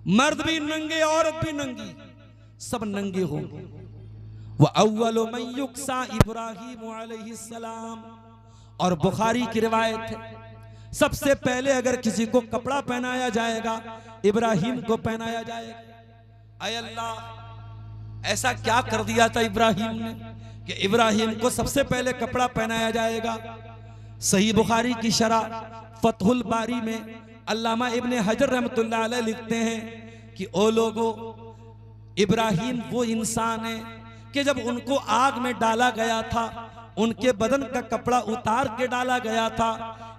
मर्द भी नंगे, औरत भी नंगी, सब नंगे होंगे। वह अव्वलु मन युक्सा इब्राहीम अलैहिस्सलाम, और बुखारी की रिवायत है सबसे पहले अगर किसी को कपड़ा पहनाया जाएगा इब्राहिम को पहनाया जाएगा। अय अल्लाह, ऐसा क्या कर दिया था इब्राहिम ने कि इब्राहिम को सबसे पहले कपड़ा पहनाया जाएगा। सही बुखारी की शरह फतहुल बारी में अल्लामा इब्ने हजर रहमतुल्लाह अलैह लिखते हैं कि ओ लोगों, इब्राहिम वो इंसान है कि जब उनको आग में डाला गया था, उनके बदन का कपड़ा उतार के डाला गया था।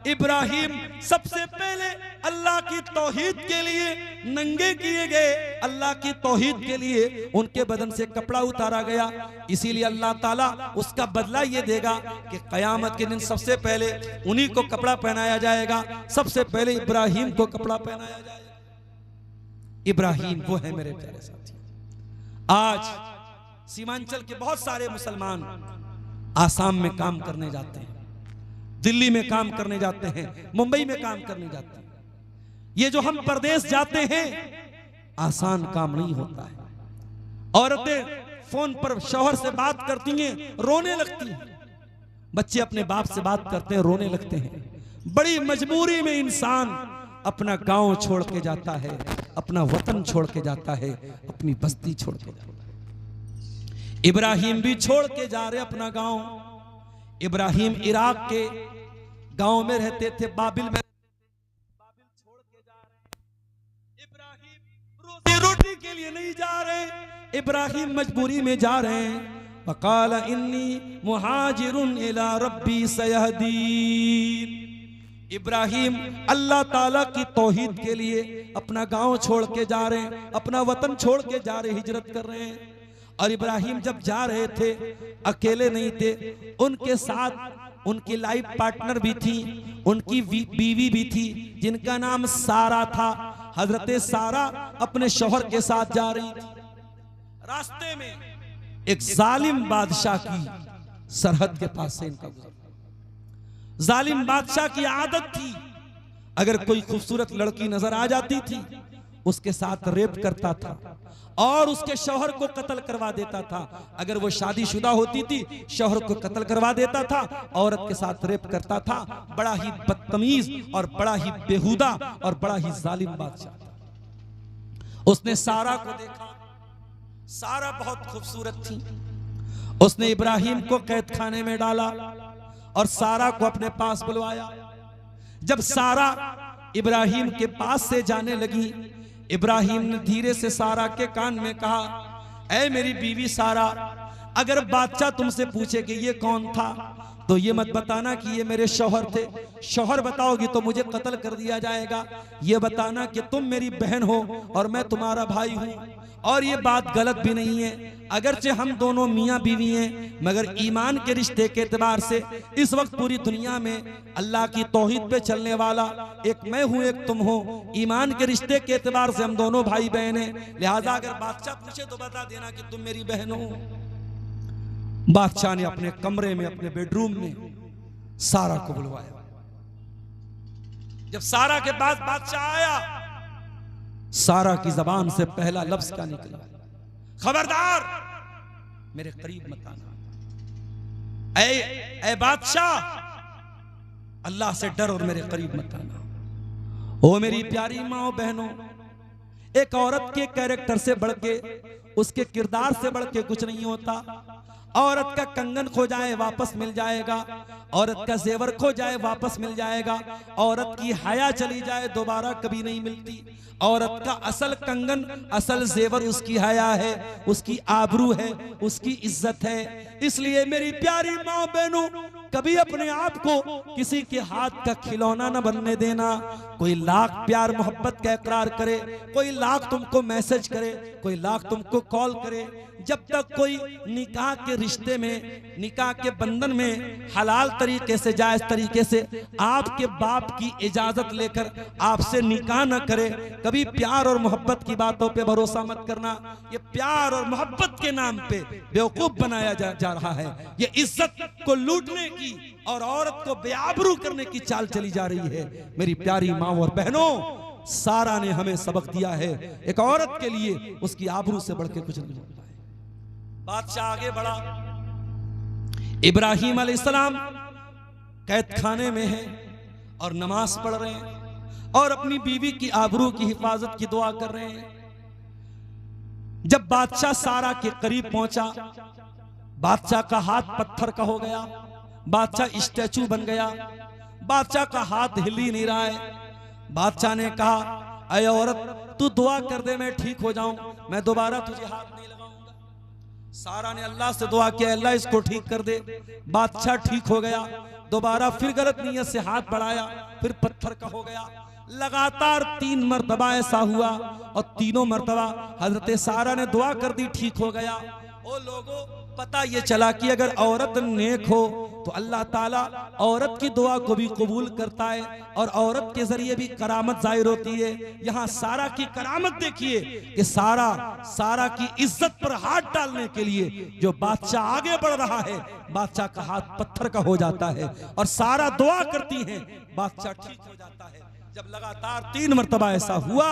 इब्राहिम सबसे पहले अल्लाह की तौहीद के लिए नंगे किए गए, अल्लाह की तौहीद के लिए उनके बदन से कपड़ा उतारा गया। इसीलिए अल्लाह ताला उसका बदला ये देगा कि कयामत के दिन सबसे पहले उन्हीं को कपड़ा पहनाया जाएगा। सबसे पहले इब्राहिम को कपड़ा पहनाया जाएगा। इब्राहिम वो है मेरे प्यारे साथी। आज सीमांचल के बहुत सारे मुसलमान आसाम में काम करने जाते हैं, दिल्ली में काम करने जाते हैं, मुंबई में काम करने जाते हैं। ये जो हम परदेश जाते हैं आसान काम नहीं होता है। औरतें फोन पर शौहर से बात करती हैं, रोने लगती हैं। बच्चे अपने बाप से बात करते हैं, रोने लगते हैं। बड़ी मजबूरी में इंसान अपना गांव छोड़ के जाता है, अपना वतन छोड़ के जाता है, अपनी बस्ती छोड़ के जाता है। इब्राहिम भी छोड़ के जा रहे अपना गांव। इब्राहिम इराक के गांव में रहते थे, बाबिल में बाबिल छोड़ के जा रहे। इब्राहिम रोजी रोटी के लिए नहीं जा रहे, इब्राहिम मजबूरी में जा रहे हैं। वक़ाल इन्नी मुहाजिरुन इला रब्बी सयहदीन। इब्राहिम अल्लाह ताला की तौहीद के लिए अपना गांव छोड़ के जा रहे हैं, अपना वतन छोड़ के जा रहे, हिजरत कर रहे हैं। और इब्राहिम जब जा रहे थे अकेले नहीं थे, उनके साथ उनकी लाइफ पार्टनर भी थी, उनकी बीवी भी थी जिनका नाम सारा था। हजरत सारा अपने शौहर के साथ जा रही थी। रास्ते में एक जालिम बादशाह की सरहद के पास से इनका गुजर। जालिम बादशाह की आदत थी, अगर कोई खूबसूरत लड़की नजर आ जाती थी उसके साथ रेप करता था और उसके शौहर को कत्ल करवा देता था। अगर वो शादीशुदा होती थी शौहर को कत्ल करवा देता था, औरत के साथ रेप करता था। बड़ा ही बदतमीज और बड़ा ही बेहुदा और बड़ा ही जालिम बादशाह था। उसने सारा को देखा, सारा बहुत खूबसूरत थी। उसने इब्राहिम को कैद खाने में डाला और सारा को अपने पास बुलवाया। जब सारा इब्राहिम के पास से जाने लगी, इब्राहिम ने धीरे से सारा के कान में कहा, ऐ मेरी बीवी सारा, अगर बादशाह तुमसे पूछे कि ये कौन था तो ये मत बताना कि ये मेरे शौहर थे। शौहर बताओगी तो मुझे कत्ल कर दिया जाएगा। ये बताना कि तुम मेरी बहन हो और मैं तुम्हारा भाई हूं। और ये बात गलत भी नहीं है, अगरचे हम दोनों मियाँ बीवी हैं, मगर ईमान के रिश्ते के एतबार से इस वक्त पूरी दुनिया में अल्लाह की तौहीद पे चलने वाला एक मैं हूँ, एक तुम हो। ईमान के रिश्ते के एतबार से हम दोनों भाई बहन हैं। लिहाजा अगर बादशाह पूछे तो बता देना कि तुम मेरी बहन हो। बादशाह ने अपने कमरे में, अपने बेडरूम में सारा को बुलवाया। जब सारा के पास बादशाह आया, सारा की जबान से पहला लफ्ज क्या निकला? खबरदार मेरे करीब मत आना। ऐ बादशाह, अल्लाह से डर और मेरे करीब मत आना। ओ मेरी प्यारी माँ बहनों, एक औरत के कैरेक्टर से बढ़ के, उसके किरदार से बढ़ के कुछ नहीं होता। औरत का कंगन खो जाए वापस मिल जाएगा, औरत का जेवर खो जाए वापस मिल जाएगा, औरत की हया चली जाए दोबारा कभी नहीं मिलती। औरत का असल कंगन, असल जेवर उसकी हया है, उसकी आबरू है, उसकी इज्जत है। इसलिए मेरी प्यारी माँ बहनों, कभी अपने आप को किसी के हाथ का खिलौना न बनने देना। कोई लाख प्यार मोहब्बत का इकरार करे, कोई लाख तुमको मैसेज करे, कोई लाख तुमको कॉल करे, जब तक कोई निकाह के रिश्ते में, निकाह के बंधन में हलाल तरीके से, जायज तरीके से आपके बाप की इजाजत लेकर आपसे निकाह न करे, कभी प्यार और मोहब्बत की बातों पे भरोसा मत करना। ये प्यार और मोहब्बत के नाम पे बेवकूफ बनाया जा रहा है। ये इज्जत को लूटने की और औरत को बेआबरू करने की चाल चली जा रही है। मेरी प्यारी माँ और बहनों, सारा ने हमें सबक दिया है, एक औरत के लिए उसकी आबरू से बढ़ के कुछ नहीं होता है। बादशाह आगे बढ़ा, इब्राहिम अलैहिस्सलाम कैद खाने में है और नमाज पढ़ रहे हैं और अपनी बीवी की आबरू की हिफाजत की दुआ कर रहे हैं। जब बादशाह सारा के करीब पहुंचा, बादशाह का हाथ पत्थर का हो गया, बादशाह स्टैचू बन गया, बादशाह का हाथ हिल ही नहीं रहा है। बादशाह ने कहा, अय औरत तू दुआ कर दे मैं ठीक हो जाऊं, मैं दोबारा तुझे हाथ नहीं लगाऊंगा। सारा ने अल्लाह से दुआ किया, अल्लाह इसको ठीक कर दे। बादशाह ठीक हो गया, दोबारा फिर गलत नीयत से हाथ बढ़ाया, फिर पत्थर का हो गया। लगातार 3 मरतबा ऐसा हुआ और तीनों मरतबा हजरत सारा ने दुआ कर दी, ठीक हो गया। ओ लोगों, पता ये चला कि अगर औरत नेक हो तो अल्लाह ताला औरत की दुआ को भी कबूल करता है और औरत के जरिए भी करामत जाहिर होती है। यहाँ सारा की करामत देखिए कि सारा की इज्जत पर हाथ डालने के लिए जो बादशाह आगे बढ़ रहा है, बादशाह का हाथ पत्थर का हो जाता है और सारा दुआ करती है, बादशाह ठीक हो जाता है। जब लगातार 3 मरतबा ऐसा हुआ,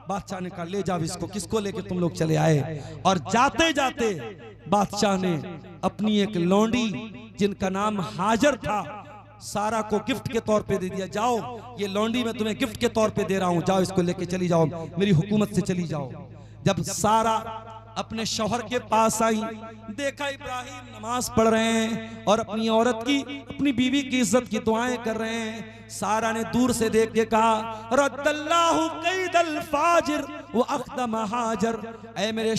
बादशाह ने कहा ले जाओ इसको, किसको लेके तुम लोग चले आए। और जाते जाते बादशाह ने अपनी एक लौंडी जिनका नाम हाजर था, सारा को गिफ्ट के तौर पे दे दिया, जाओ ये लौंडी मैं तुम्हें गिफ्ट के तौर पे दे रहा हूं, जाओ इसको लेके चली जाओ, मेरी हुकूमत से चली जाओ। जब सारा अपने शौहर के पास आई, देखा इब्राहिम नमाज पढ़ रहे हैं और अपनी औरत की, अपनी बीवी की इज्जत की दुआएं कर रहे हैं। सारा ने दूर से देख के कहा, रद्दल्लाहु कैदल फाजिर व अख्दम हाजर, ऐ मेरे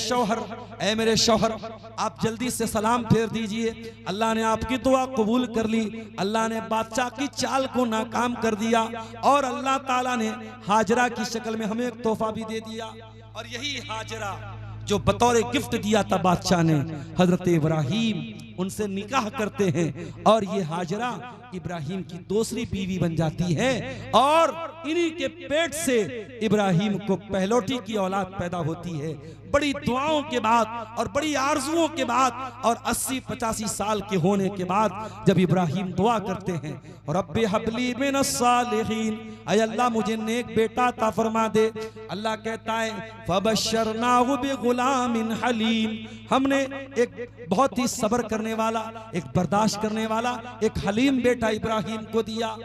शौहर आप जल्दी से सलाम फेर दीजिए, अल्लाह ने आपकी दुआ कबूल कर ली। अल्लाह ने बादशाह की चाल को नाकाम कर दिया और अल्लाह ताला ने हाजरा की शक्ल में हमें एक तोहफा भी दे दिया। और यही हाजरा जो बतौर गिफ्ट दिया था बादशाह ने, हजरत इब्राहिम उनसे निकाह करते हैं और ये हाजरा इब्राहिम की दूसरी बीवी बन जाती है और इन्हीं के पेट से इब्राहिम को पहलौठी की औलाद पैदा होती है। बड़ी दुआओं के बाद और बड़ी आरजुओं के बाद और 80-85 साल के होने के बाद जब इब्राहिम दुआ करते हैं, रब्बे हबली मिनस सालिहीन, ऐ अल्लाह मुझे नेक बेटा अता फरमा दे। अल्लाह कहता है फबशरनाहु बिगुलामिन हलीम, हमने एक बहुत ही सब्र करने वाला, एक बर्दाश्त करने वाला, एक हलीम बेटा इब्राहिम को दिया।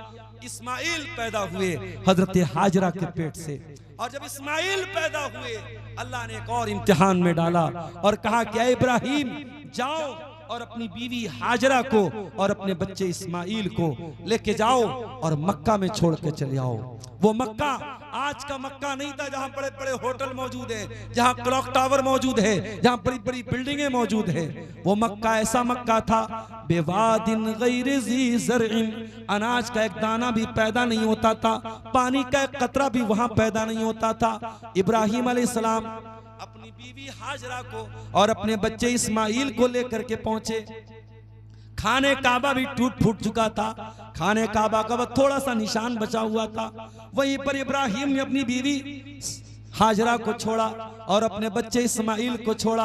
इस्माइल पैदा हुए हजरत हाजरा के पेट से, और जब इस्माइल पैदा हुए अल्लाह ने एक और इम्तिहान में डाला और कहा कि ऐ इब्राहिम जाओ और अपनी बीवी हाजरा को और अपने बच्चे इस्माइल को लेके जाओ और मक्का में छोड़ के चले आओ। वो मक्का आज का मक्का नहीं था जहां बड़े बड़े होटल मौजूद है, जहां क्लॉक टावर मौजूद है, जहां बड़ी बड़ी बिल्डिंगें मौजूद है। वो मक्का ऐसा मक्का था बेवादिन गैर ज़ी ज़रइन, अनाज का एक दाना भी पैदा नहीं होता था, पानी का एक कतरा भी वहां पैदा नहीं होता था। इब्राहिम अलैहिस्सलाम अपनी बीवी हाजरा को और अपने बच्चे इस्माइल को लेकर के पहुंचे। खाने काबा भी टूट फूट चुका था, खाने काबा का थोड़ा सा निशान बचा हुआ था। वहीं पर इब्राहिम ने अपनी बीवी हाजरा को छोड़ा और अपने बच्चे इस्माइल को छोड़ा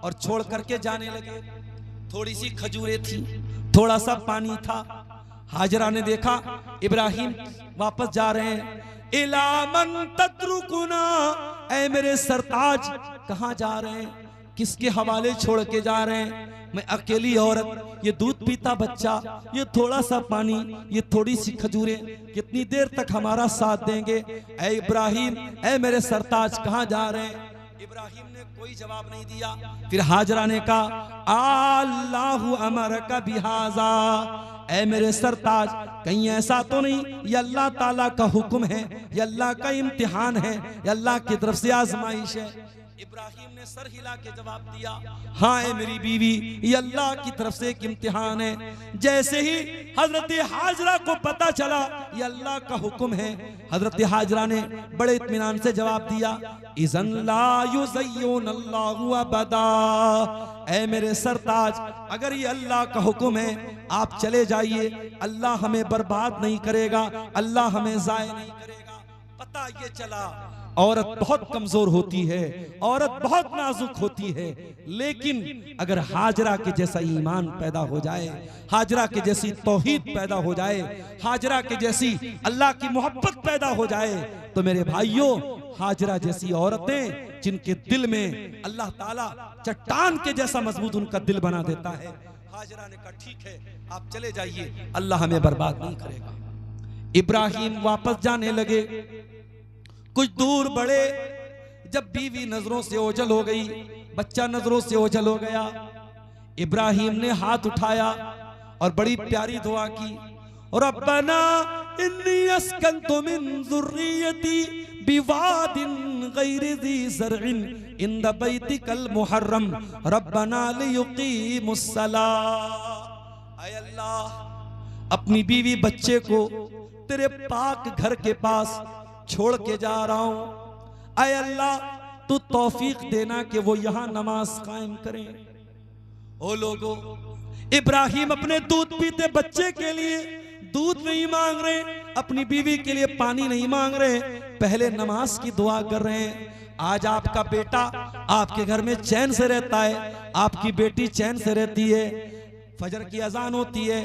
और छोड़ करके जाने लगे। थोड़ी सी खजूरें थी, थोड़ा सा पानी था। हाजरा ने देखा इब्राहिम वापस जा रहे हैं। इला मन तत्रुकुना, ऐ मेरे सरताज कहां जा रहे हैं, किसके हवाले छोड़ के जा रहे हैं। मैं अकेली औरत, ये दूध पीता बच्चा, ये थोड़ा सा पानी, ये थोड़ी सी खजूरें, कितनी देर तक हमारा साथ देंगे। ऐ इब्राहिम, ऐ मेरे सरताज कहां जा रहे हैं। इब्राहिम ने कोई जवाब नहीं दिया। फिर हाजरा ने कहा अल्लाहु अमरका बिहाजा, ऐ मेरे सरताज कहीं ऐसा तो नहीं ये अल्लाह ताला का हुक्म है, ये अल्लाह का इम्तिहान है, ये अल्लाह की तरफ से आजमाइश है। इब्राहिम ने सर हिला के जवाब दिया हाँ है मेरी बीवी, ये अल्लाह की तरफ से एक इम्तिहान है। जैसे ही हजरत हाजरा को पता चला ये अल्लाह का हुक्म है, हजरत हाजरा ने बड़े इत्मीनान से जवाब दिया इज़न ला युज़य्युनल्लाहु अबदा, ऐ मेरे सरताज अगर ये अल्लाह का हुक्म है आप चले जाइए, अल्लाह हमें बर्बाद नहीं करेगा, अल्लाह हमें ज़ाय नहीं करेगा। पता ये चला औरत बहुत कमजोर होती है, औरत बहुत नाजुक होती है, लेकिन अगर हाजरा के जैसा ईमान पैदा हो जाए, हाजरा के जैसी तौहीद पैदा हो जाए, हाजरा के जैसी अल्लाह की मोहब्बत पैदा हो जाए, तो मेरे भाइयों, हाजरा जैसी औरतें जिनके दिल में अल्लाह ताला चट्टान के जैसा मजबूत उनका दिल बना देता है, हाजरा ने कहा ठीक है आप चले जाइए, अल्लाह हमें बर्बाद नहीं करेगा। इब्राहिम वापस जाने लगे। कुछ दूर बढ़े, जब बीवी नजरों से ओझल हो गई, बच्चा नजरों से ओझल हो गया, इब्राहिम ने हाथ उठाया और बड़ी प्यारी दुआ की, रब्बना इन्नी अस्कंतु मिन ज़ुर्रियती बिवादिन गैरि ज़ी ज़रइन इंद बैतिकल मुहर्रम रब्बना लियुक़ीमुस्सलाह। ऐ अल्लाह, अपनी बीवी बच्चे को तेरे पाक घर के पास छोड़ के जा रहा हूं, ऐ अल्लाह तू तौफीक देना कि वो यहां नमाज कायम करें। ओ लोगों, इब्राहिम अपने दूध पीते बच्चे के लिए दूध नहीं मांग रहे, अपनी बीवी के लिए पानी नहीं मांग रहे, पहले नमाज की दुआ कर रहे हैं। आज आपका बेटा आपके घर में चैन से रहता है, आपकी बेटी चैन से रहती है, फजर की अजान होती है,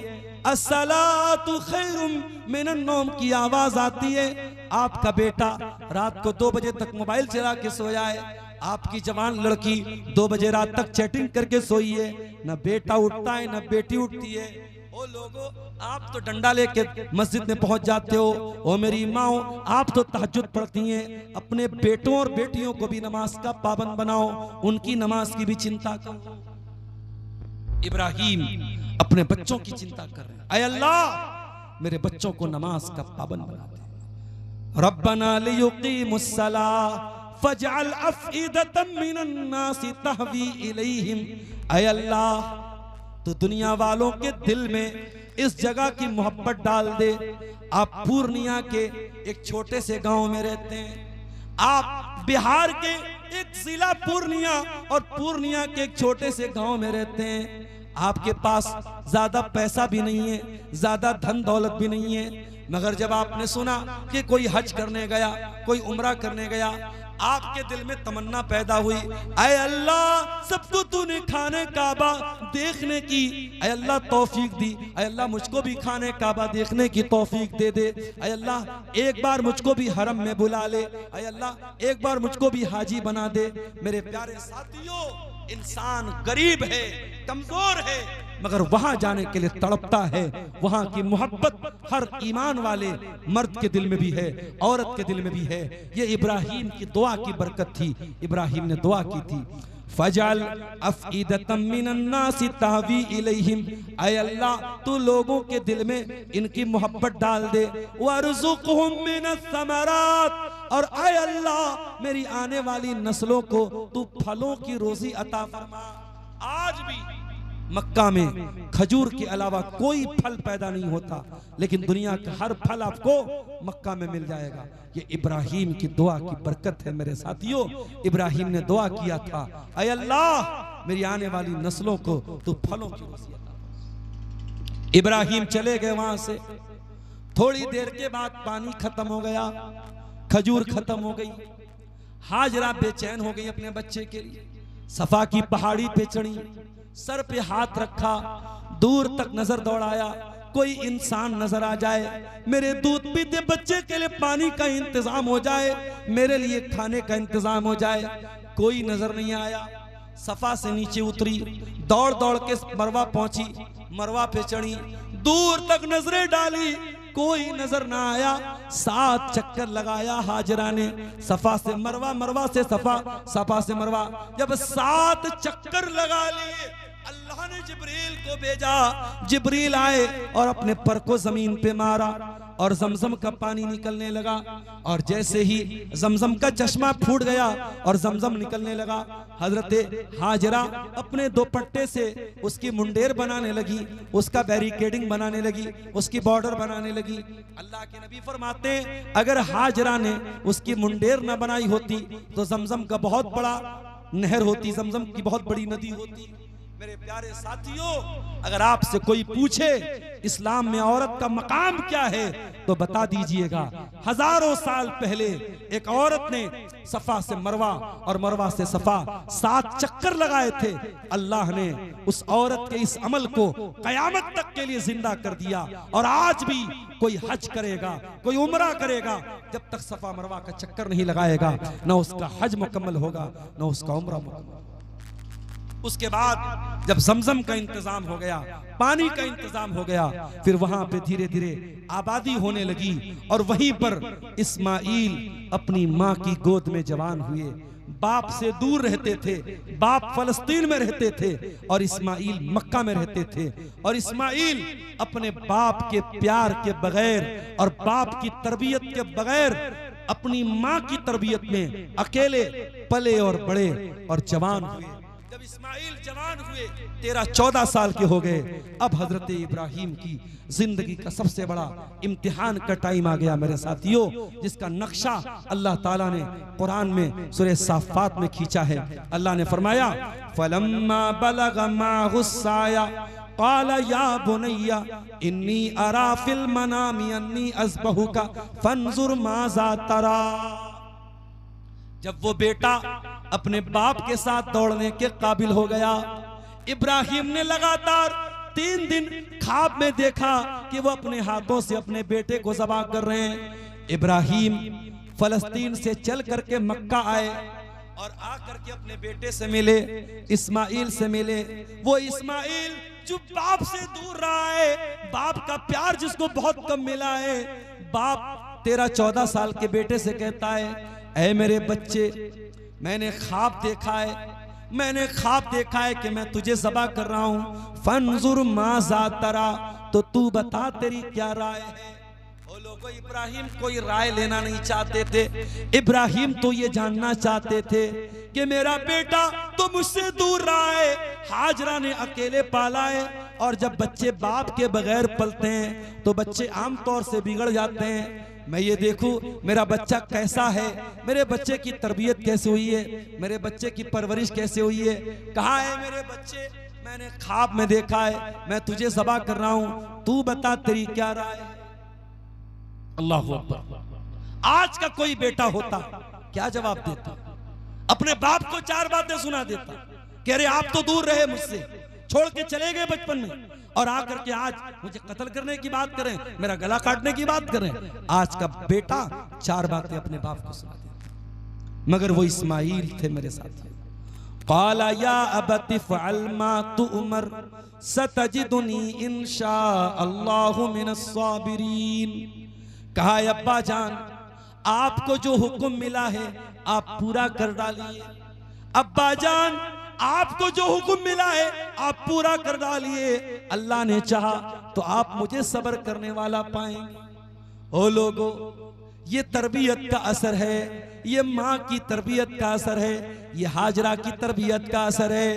अस्सलातु खैरुम मिनन नौम की आवाज आती है, आपका बेटा रात को 2 बजे तक मोबाइल चला के सोया है, आपकी जवान लड़की 2 बजे रात तक चैटिंग करके सोई है, न बेटा उठता है न बेटी उठती है। ओ लोगों, आप तो डंडा लेके मस्जिद में पहुंच जाते हो, ओ मेरी माओ आप तो तहज्जुद पढ़ती हैं, अपने बेटों और बेटियों को भी नमाज का पाबंद बनाओ, उनकी नमाज की भी चिंता करो। इब्राहिम अपने बच्चों की चिंता कर रहे हैं, ऐ अल्लाह मेरे बच्चों को नमाज का पाबंद बना दे। रब्बना लियुक़ीमुस्सलाह फजअल अफ़इदतम मिनन नासि तहवी इलैहिम। ऐ अल्लाह, तो दुनिया वालों के दिल में इस जगह की मोहब्बत डाल दे। आप पूर्णिया के एक छोटे से गांव में रहते हैं, आप बिहार के एक जिला पूर्णिया और पूर्णिया के एक छोटे से गांव में रहते हैं, आपके पास ज्यादा पैसा भी नहीं है, ज्यादा धन दौलत भी नहीं है, मगर जब आपने सुना कि कोई हज करने गया, कोई उम्रा करने गया, आपके दिल में तमन्ना पैदा हुई, ऐ अल्लाह सबको तूने खाने काबा देखने की ऐ अल्लाह तौफीक दी, ऐ अल्लाह मुझको भी खाने काबा देखने की तौफीक दे दे, ऐ अल्लाह एक बार मुझको भी हरम में बुला ले, ऐ अल्लाह एक बार मुझको भी हाजी बना दे। मेरे प्यारे साथियों, इंसान गरीब है, कमजोर है, मगर वहां जाने के लिए तड़पता है। वहां की मोहब्बत हर ईमान वाले मर्द के दिल में भी है, औरत के दिल में भी है। ये इब्राहिम की दुआ की बरकत थी। इब्राहिम ने दुआ की थी, फजल अफ़इदतम मिनन नासि तहवी इलैहिम, ऐ अल्लाह तू लोगों के दिल में इनकी मोहब्बत डाल दे, वरज़ुक़हुम मिनस समरात, और ऐ अल्लाह मेरी आने वाली नस्लों को तू फलों की रोजी अता फरमा। आज भी मक्का में खजूर के अलावा कोई फल पैदा नहीं होता, लेकिन दुनिया का हर फल आपको मक्का में मिल जाएगा। ये इब्राहिम की दुआ की बरकत है मेरे साथियों। इब्राहिम ने दुआ किया था, ऐ अल्लाह मेरी आने वाली नस्लों को तू फलों की रोज़ी अता। इब्राहिम चले गए वहां से, थोड़ी देर के बाद पानी खत्म हो गया, खजूर खत्म हो गई, हाजरा बेचैन हो गई अपने बच्चे के लिए, सफा की पहाड़ी पे चढ़ी, सर पे हाथ रखा, दूर तक नजर दौड़ाया, कोई इंसान नजर आ जाए, मेरे दूध पीते बच्चे के लिए पानी का इंतजाम हो जाए, मेरे लिए खाने का इंतजाम हो जाए। कोई नजर नहीं आया। सफा से नीचे उतरी, दौड़ दौड़ के मरवा पहुंची, मरवा पे चढ़ी, दूर तक नजरें डाली, कोई नजर ना आया। 7 चक्कर लगाया हाजरा ने, सफा से मरवा, मरवा से सफा, सफा से मरवा। जब 7 चक्कर लगा लिए, अल्लाह ने जिब्रील को भेजा। जिब्रील आए और अपने पर को जमीन पे मारा और जमजम का पानी निकलने लगा, और जैसे ही जमजम का चश्मा फूट गया और जमजम निकलने लगा, हजरत हाजरा अपने दुपट्टे से उसकी मुंडेर बनाने लगी, उसका बैरिकेडिंग बनाने लगी, उसकी बॉर्डर बनाने लगी। अल्लाह के नबी फरमाते हैं, अगर हाजरा ने उसकी मुंडेर न बनाई होती तो जमजम का बहुत बड़ा नहर होती, जमजम की बहुत बड़ी नदी होती, मेरे प्यारे साथियों, अगर आपसे कोई पूछे इस्लाम में औरत का मकाम क्या है तो बता दीजिएगा, हजारों साल पहले एक औरत ने सफा से मरवा और मरवा से सफा 7 चक्कर लगाए थे। अल्लाह ने उस औरत के इस अमल को कयामत तक के लिए जिंदा कर दिया। और आज भी कोई हज करेगा, कोई उम्रा करेगा, जब तक सफा मरवा का चक्कर नहीं लगाएगा ना उसका हज मुकम्मल होगा ना उसका उम्रा मुकम्मल। उसके बाद जब जमजम का इंतजाम हो गया, पानी का इंतजाम हो गया, फिर वहां पे धीरे धीरे आबादी होने लगी और वहीं पर इस्माइल अपनी माँ की गोद में जवान हुए। बाप से दूर रहते थे, बाप फलस्तीन में रहते थे और इस्माइल मक्का में रहते थे। और इस्माइल अपने बाप के प्यार के बगैर और बाप की तरबियत के बगैर अपनी माँ की तरबियत में अकेले पले और बड़े और जवान हुए। जब इस्माइल जवान हुए 13-14 साल के हो गए, अब हजरत इब्राहिम की जिंदगी का सबसे बड़ा इम्तिहान का टाइम आ गया मेरे साथियों, जिसका नक्शा अल्लाह ताला ने कुरान में सूरह साफ़ात में खींचा है। अल्लाह ने फरमाया फलम्मा बलग माहुस्साया क़ाल या बुनैया इन्नी अरा फिल मनामी अन्नी अज़बहुका फंजुर माज़ा तरा। जब वो बेटा अपने बाप के साथ दौड़ने के काबिल हो गया, इब्राहिम ने लगातार 3 दिन ख्वाब में देखा कि वो अपने हाथों से अपने बेटे को ज़बह कर रहे हैं। इब्राहिम फलस्तीन से चल करके मक्का आए और आकर के अपने बेटे से मिले, इस्माइल से मिले। वो इस्माइल जो बाप से दूर रहा है, बाप का प्यार जिसको बहुत कम मिला है, बाप 13-14 साल के बेटे से कहता है ऐ मेरे बच्चे, मैंने ख्वाब देखा है, मैंने ख्वाब देखा है कि मैं तुझे ज़बह कर रहा हूं। फंजुर माज़ा तरा, तो तू बता तेरी क्या राय है। वो लोगों इब्राहिम कोई राय लेना नहीं चाहते थे, इब्राहिम तो ये जानना चाहते थे कि मेरा बेटा तो मुझसे दूर रहा है, हाजरा ने अकेले पाला है। और जब बच्चे बाप के बगैर पलते हैं तो बच्चे आमतौर से बिगड़ जाते हैं। मैं ये देखूं मेरा बच्चा कैसा है, मेरे बच्चे की तरबियत कैसे हुई है, मेरे बच्चे की परवरिश कैसे हुई है, कहाँ है मेरे बच्चे, मैंने ख्वाब में देखा है, मैं तुझे ज़बह कर रहा हूं, तू बता तेरी क्या राय है। अल्लाहु अकबर। आज का कोई बेटा होता क्या जवाब देता? अपने बाप को 4 बातें सुना देता कि अरे आप तो दूर रहे मुझसे, छोड़ के चले गए बचपन में, और आकर के आज मुझे कत्ल करने की बात करें, मेरा गला काटने की बात करें। आज का बेटा 4 बातें अपने बाप को सुना देता। मगर वो इस्माइल थे मेरे साथ। क़ाला या अबति फ़अल मा तुअमर सतजिदुनी इंशा अल्लाहु मिनस साबिरीन। कहा अब्बा जान, आपको जो हुक्म मिला है आप पूरा कर डालिए। अब्बा जान, आपको जो हुक्म मिला है आप पूरा कर डालिए। अल्लाह ने चाहा तो आप मुझे सब्र करने वाला पाएंगे। ओ लोगों, ये तरबियत का असर है, ये माँ की तरबियत का असर है, ये हाजरा की तरबियत का असर है।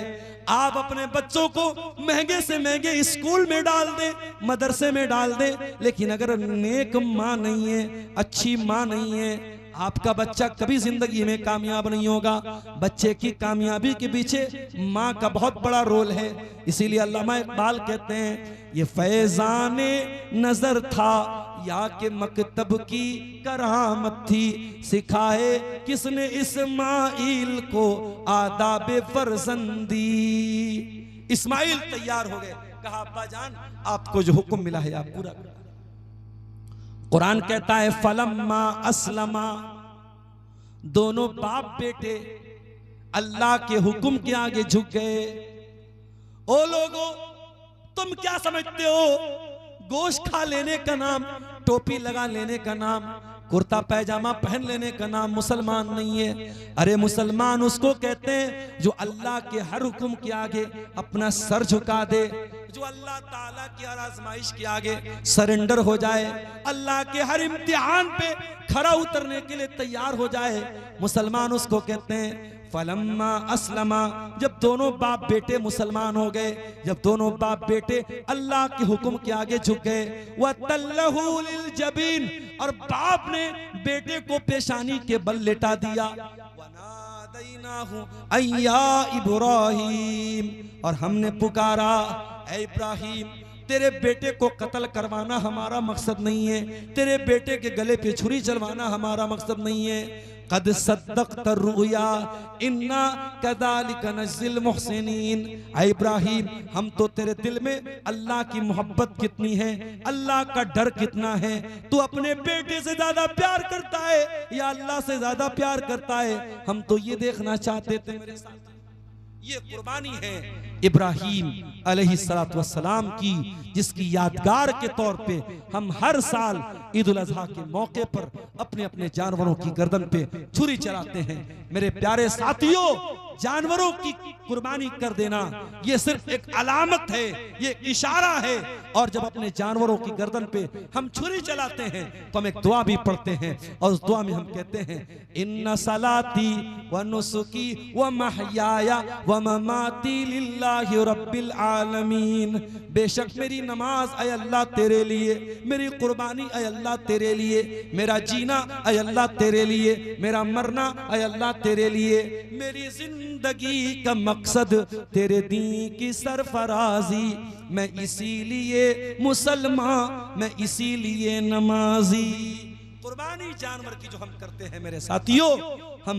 आप अपने बच्चों को महंगे से महंगे स्कूल में डाल दें, मदरसे में डाल दें, लेकिन अगर नेक माँ नहीं है, अच्छी माँ नहीं है, आपका बच्चा कभी जिंदगी में कामयाब नहीं होगा। बच्चे की कामयाबी के पीछे माँ का बहुत बड़ा रोल है। इसीलिए अल्लामा इकबाल कहते हैं ये फैज़ाने नजर था या के मकतब की करामत थी, सिखाए किसने इस्माइल को आदाबे फरजंदी। इस्माइल तैयार हो गए, कहा अब्बा जान आपको जो हुक्म मिला है आप पूरा करो। कुरान कहता है फलम्मा अस्लमा, दोनों बाप बेटे अल्लाह के हुक्म के आगे झुक गए। ओ लोगों, तुम क्या समझते हो गोश्त खा लेने का नाम, टोपी लगा लेने का नाम, कुर्ता पैजामा पहन लेने का नाम मुसलमान नहीं है। अरे मुसलमान उसको कहते हैं जो अल्लाह के हर हुक्म के आगे अपना सर झुका दे, जो अल्लाह ताला की हर आजमाइश के आगे सरेंडर हो जाए, अल्लाह के हर इम्तिहान पे खरा उतरने के लिए तैयार हो जाए, मुसलमान उसको कहते हैं। फलम्मा अस्लमा, जब दोनों बाप बेटे मुसलमान हो गए, जब दोनों बाप बेटे अल्लाह के हुक्म के आगे झुक गए, वतल्लहु लिल जबीन, और बाप ने बेटे को पेशानी के बल लेटा दिया। वनदैनाहु अय्या इब्राहीम, और हमने पुकारा ऐ इब्राहिम, तेरे बेटे को कत्ल करवाना हमारा मकसद नहीं है, तेरे बेटे के गले पे छुरी चलवाना हमारा मकसद नहीं है। कद सद्दक़्त रुया इन्ना कज़ालिका नज़्ज़िल मुहसिनीन। ऐ इब्राहिम, हम तो तेरे दिल में अल्लाह की मोहब्बत कितनी है, अल्लाह का डर कितना है, तू अपने बेटे से ज्यादा प्यार करता है या अल्लाह से ज्यादा प्यार करता है, हम तो ये देखना चाहते थे मेरे साथ। ये कुर्बानी है इब्राहिम अलैहिस्सलातु वस्सलाम की, जिसकी यादगार के तौर पे हम हर साल ईद उल अज़हा के मौके पर अपने अपने जानवरों की गर्दन पे छुरी चलाते हैं। मेरे प्यारे साथियों, जानवरों की कुर्बानी कर देना ये सिर्फ एक अलामत है, ये इशारा है। और जब अपने जानवरों की गर्दन पे हम छुरी चलाते हैं तो हम एक दुआ भी पढ़ते हैं, और उस दुआ में हम कहते हैं इन्ना सलाती व नुसुकी व महयाया व ममाती लिल्लाहि रब्बिल आलमीन। बेशक मेरी नमाज ऐ अल्लाह तेरे लिए, मेरी कुर्बानी ऐ अल्लाह तेरे लिए, मेरा जीना ऐ अल्लाह तेरे लिए, मेरा मरना ऐ अल्लाह तेरे लिए, मेरी जिंदगी का मकसद तेरे दीन की सरफराजी, मैं इसीलिए मुसलमान, मैं इसीलिए नमाजी। कुर्बानी जानवर की जो हम करते हैं मेरे साथियों, हम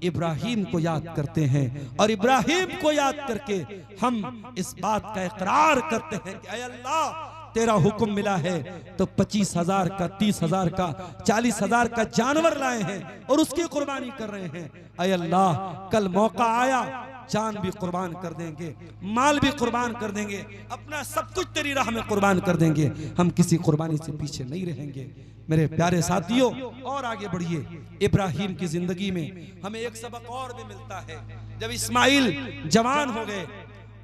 इब्राहिम को याद करते हैं, और इब्राहिम को याद करके हम इस बात का इकरार करते हैं कि ऐ अल्लाह, तेरा हुक्म मिला है तो 25,000 का, 30,000 का, 40,000 का जानवर लाए हैं और उसकी कुर्बानी कर रहे हैं। ऐ अल्लाह, कल मौका आया जान भी कुर्बान कर देंगे, माल भी कुर्बान कर देंगे, अपना सब कुछ तेरी राह में कुर्बान कर देंगे, हम किसी कुर्बानी से पीछे नहीं रहेंगे। मेरे प्यारे साथियों, और आगे बढ़िए। इब्राहिम की जिंदगी में हमें एक सबक और भी मिलता है। जब इस्माइल जवान हो गए,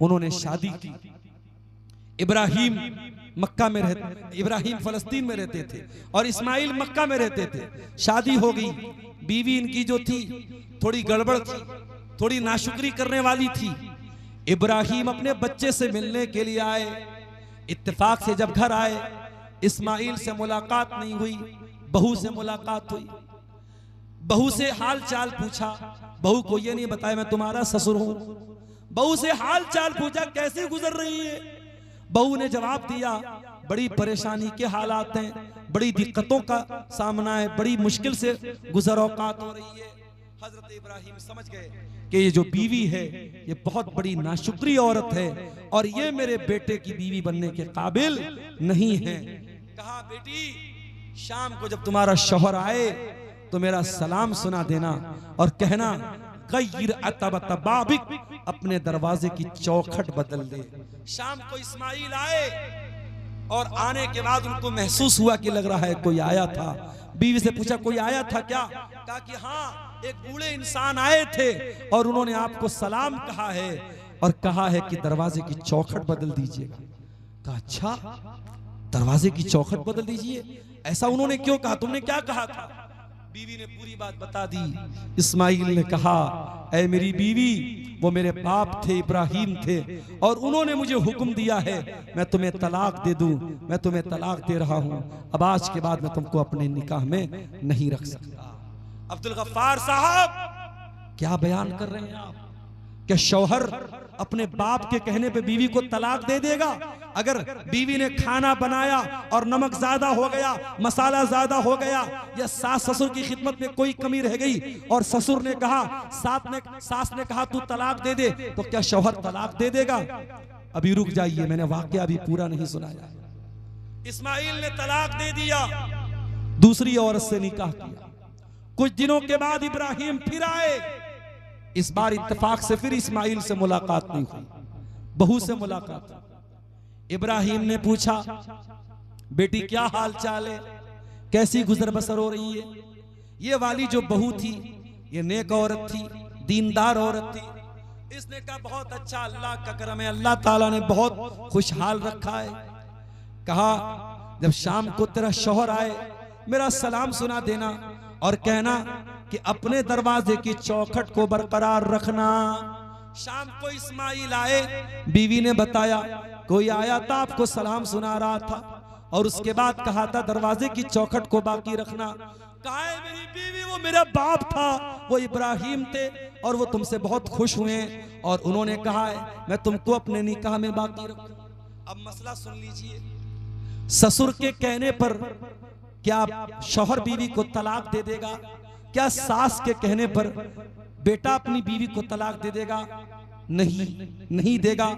उन्होंने शादी की। इब्राहिम मक्का में रहते, इब्राहिम फलस्तीन में रहते थे और इस्माइल मक्का में रहते थे। शादी हो गई, बीवी इनकी जो थी थोड़ी गड़बड़ थी, थोड़ी नाशुक्री करने वाली थी। इब्राहिम अपने बच्चे से मिलने के लिए आए। इत्तेफाक से जब घर आए, इस्माइल से मुलाकात नहीं हुई, बहू से मुलाकात हुई। बहू से हाल चाल पूछा, बहू को ये नहीं बताया मैं तुम्हारा ससुर हूं। बहू से हाल चाल पूछा, कैसे गुजर रही है। बहू ने जवाब दिया, बड़ी परेशानी के हालात हैं, बड़ी दिक्कतों का सामना है, बड़ी मुश्किल से गुजर औकात हो रही है। हजरत इब्राहिम समझ गए कि ये जो बीवी है ये बहुत बड़ी नाशुक्री औरत है और ये मेरे बेटे की बीवी बनने के काबिल नहीं है। कहा, बेटी शाम को जब तुम्हारा शौहर आए तो मेरा सलाम सुना देना और कहना गैर अतबतबाबिक, अपने दरवाजे की चौखट बदल दे। शाम को इस्माइल आए और आने के बाद उनको महसूस हुआ कि लग रहा है कोई आया था। बीवी से पूछा, कोई आया था क्या? कहा कि हाँ, एक बूढ़े इंसान आए थे और उन्होंने आपको सलाम कहा है और कहा है कि दरवाजे की चौखट बदल दीजिएगा। कहा, अच्छा, दरवाजे की चौखट बदल दीजिए, ऐसा उन्होंने क्यों कहा, तुमने क्या कहा था? बीवी ने पूरी बात बता दी। इस्माइल ने कहा, ऐ मेरी बीवी, वो मेरे बाप थे, इब्राहिम थे, और उन्होंने मुझे हुक्म दिया है मैं तुम्हें तलाक दे दूं, मैं तुम्हें तलाक दे रहा हूं। अब आज के बाद मैं तुमको अपने निकाह में नहीं रख सकता। अब्दुल गफ्फार साहब, क्या बयान कर रहे हैं आप? क्या शौहर अपने बाप के कहने पे बीवी को तलाक दे देगा? अगर बीवी ने खाना बनाया और नमक ज्यादा हो गया, मसाला ज्यादा हो गया, या सास ससुर की खिदमत में कोई कमी रह गई और ससुर ने कहा, सास ने कहा तू तलाक दे दे, तो क्या शौहर तलाक दे देगा? अभी रुक जाइए, मैंने वाकया अभी पूरा नहीं सुनाया। इस्माइल ने तलाक दे दिया, दूसरी औरत से निकाह किया। कुछ दिनों के बाद इब्राहिम फिर आए। इस बार इत्तेफाक से फिर इस्माइल से मुलाकात नहीं हुई, बहू से मुलाकात। इब्राहिम ने पूछा, बेटी क्या हाल चाल है, कैसी गुजर बसर हो रही है? ये वाली जो बहू थी ये नेक औरत थी, दीनदार औरत थी। इसने कहा, बहुत अच्छा, अल्लाह का करम है, अल्लाह ताला ने बहुत खुशहाल रखा है। कहा, जब शाम को तेरा शौहर आए मेरा सलाम सुना देना और कहना कि अपने दरवाजे की चौखट को बरकरार रखना। शाम को इस्माइल आए, बीवी ने बताया कोई आया था, आपको सलाम सुना रहा था, और उसके बाद कहा था दरवाजे की चौखट को बाकी रखना। कहा है मेरी बीवी वो मेरा बाप था, वो इब्राहिम थे और वो तुमसे बहुत खुश हुए और उन्होंने कहा है मैं तुमको अपने निकाह में बाकी रखूं। अब मसला सुन लीजिए, ससुर के कहने पर क्या शौहर बीवी को तलाक दे देगा? क्या सास के कहने पर बेटा अपनी बीवी को तलाक दे देगा? नहीं देगा।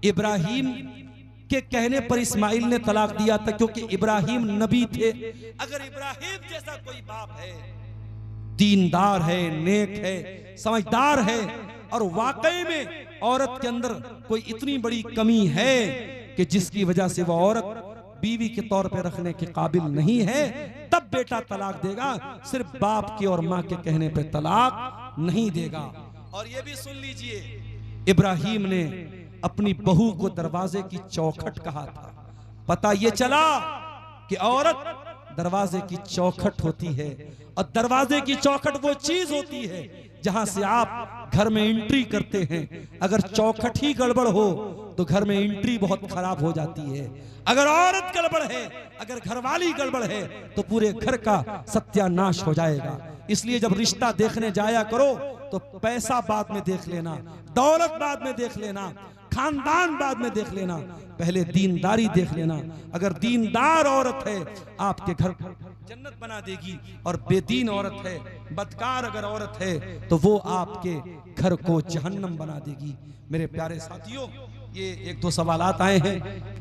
इब्राहिम के कहने पर इस्माइल ने तलाक दिया था क्योंकि इब्राहिम नबी थे। अगर इब्राहिम जैसा कोई बाप है, दीनदार है, नेक है, समझदार है और वाकई में औरत के अंदर कोई इतनी बड़ी कमी है कि जिसकी वजह से वो औरत बीवी के तौर पे रखने के काबिल नहीं है, तब बेटा तलाक देगा। सिर्फ बाप के और माँ के कहने पे तलाक नहीं देगा। और ये भी सुन लीजिए, इब्राहिम ने अपनी बहू को दरवाजे की चौखट कहा था। पता ये चला कि औरत दरवाजे की चौखट होती है और दरवाजे की चौखट वो चीज होती है जहां से आप घर में एंट्री करते हैं। अगर चौखट ही गड़बड़ हो तो घर में एंट्री बहुत खराब हो जाती है। अगर औरत गड़बड़ है, अगर घरवाली गड़बड़ है तो पूरे घर का सत्यानाश हो जाएगा। इसलिए जब रिश्ता देखने जाया करो तो पैसा बाद में देख लेना, दौलत बाद में देख लेना, खानदान बाद में देख लेना, पहले दीनदारी देख लेना। अगर दीनदार औरत है आपके घर जन्नत बना देगी और बेदीन औरत है, बदकार अगर औरत है तो वो आपके घर को जहन्नम बना देगी। मेरे प्यारे साथियों, ये एक दो सवालात आए हैं,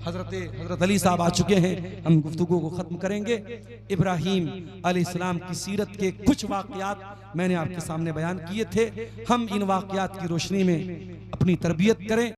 हजरत अली साहब आ चुके हैं, हम गुफ्तगू को खत्म करेंगे। इब्राहीम अलैहिस्सलाम की सीरत के कुछ वाक़यात मैंने आपके सामने बयान किए थे। हम इन वाक़यात की रोशनी में अपनी तरबियत करें।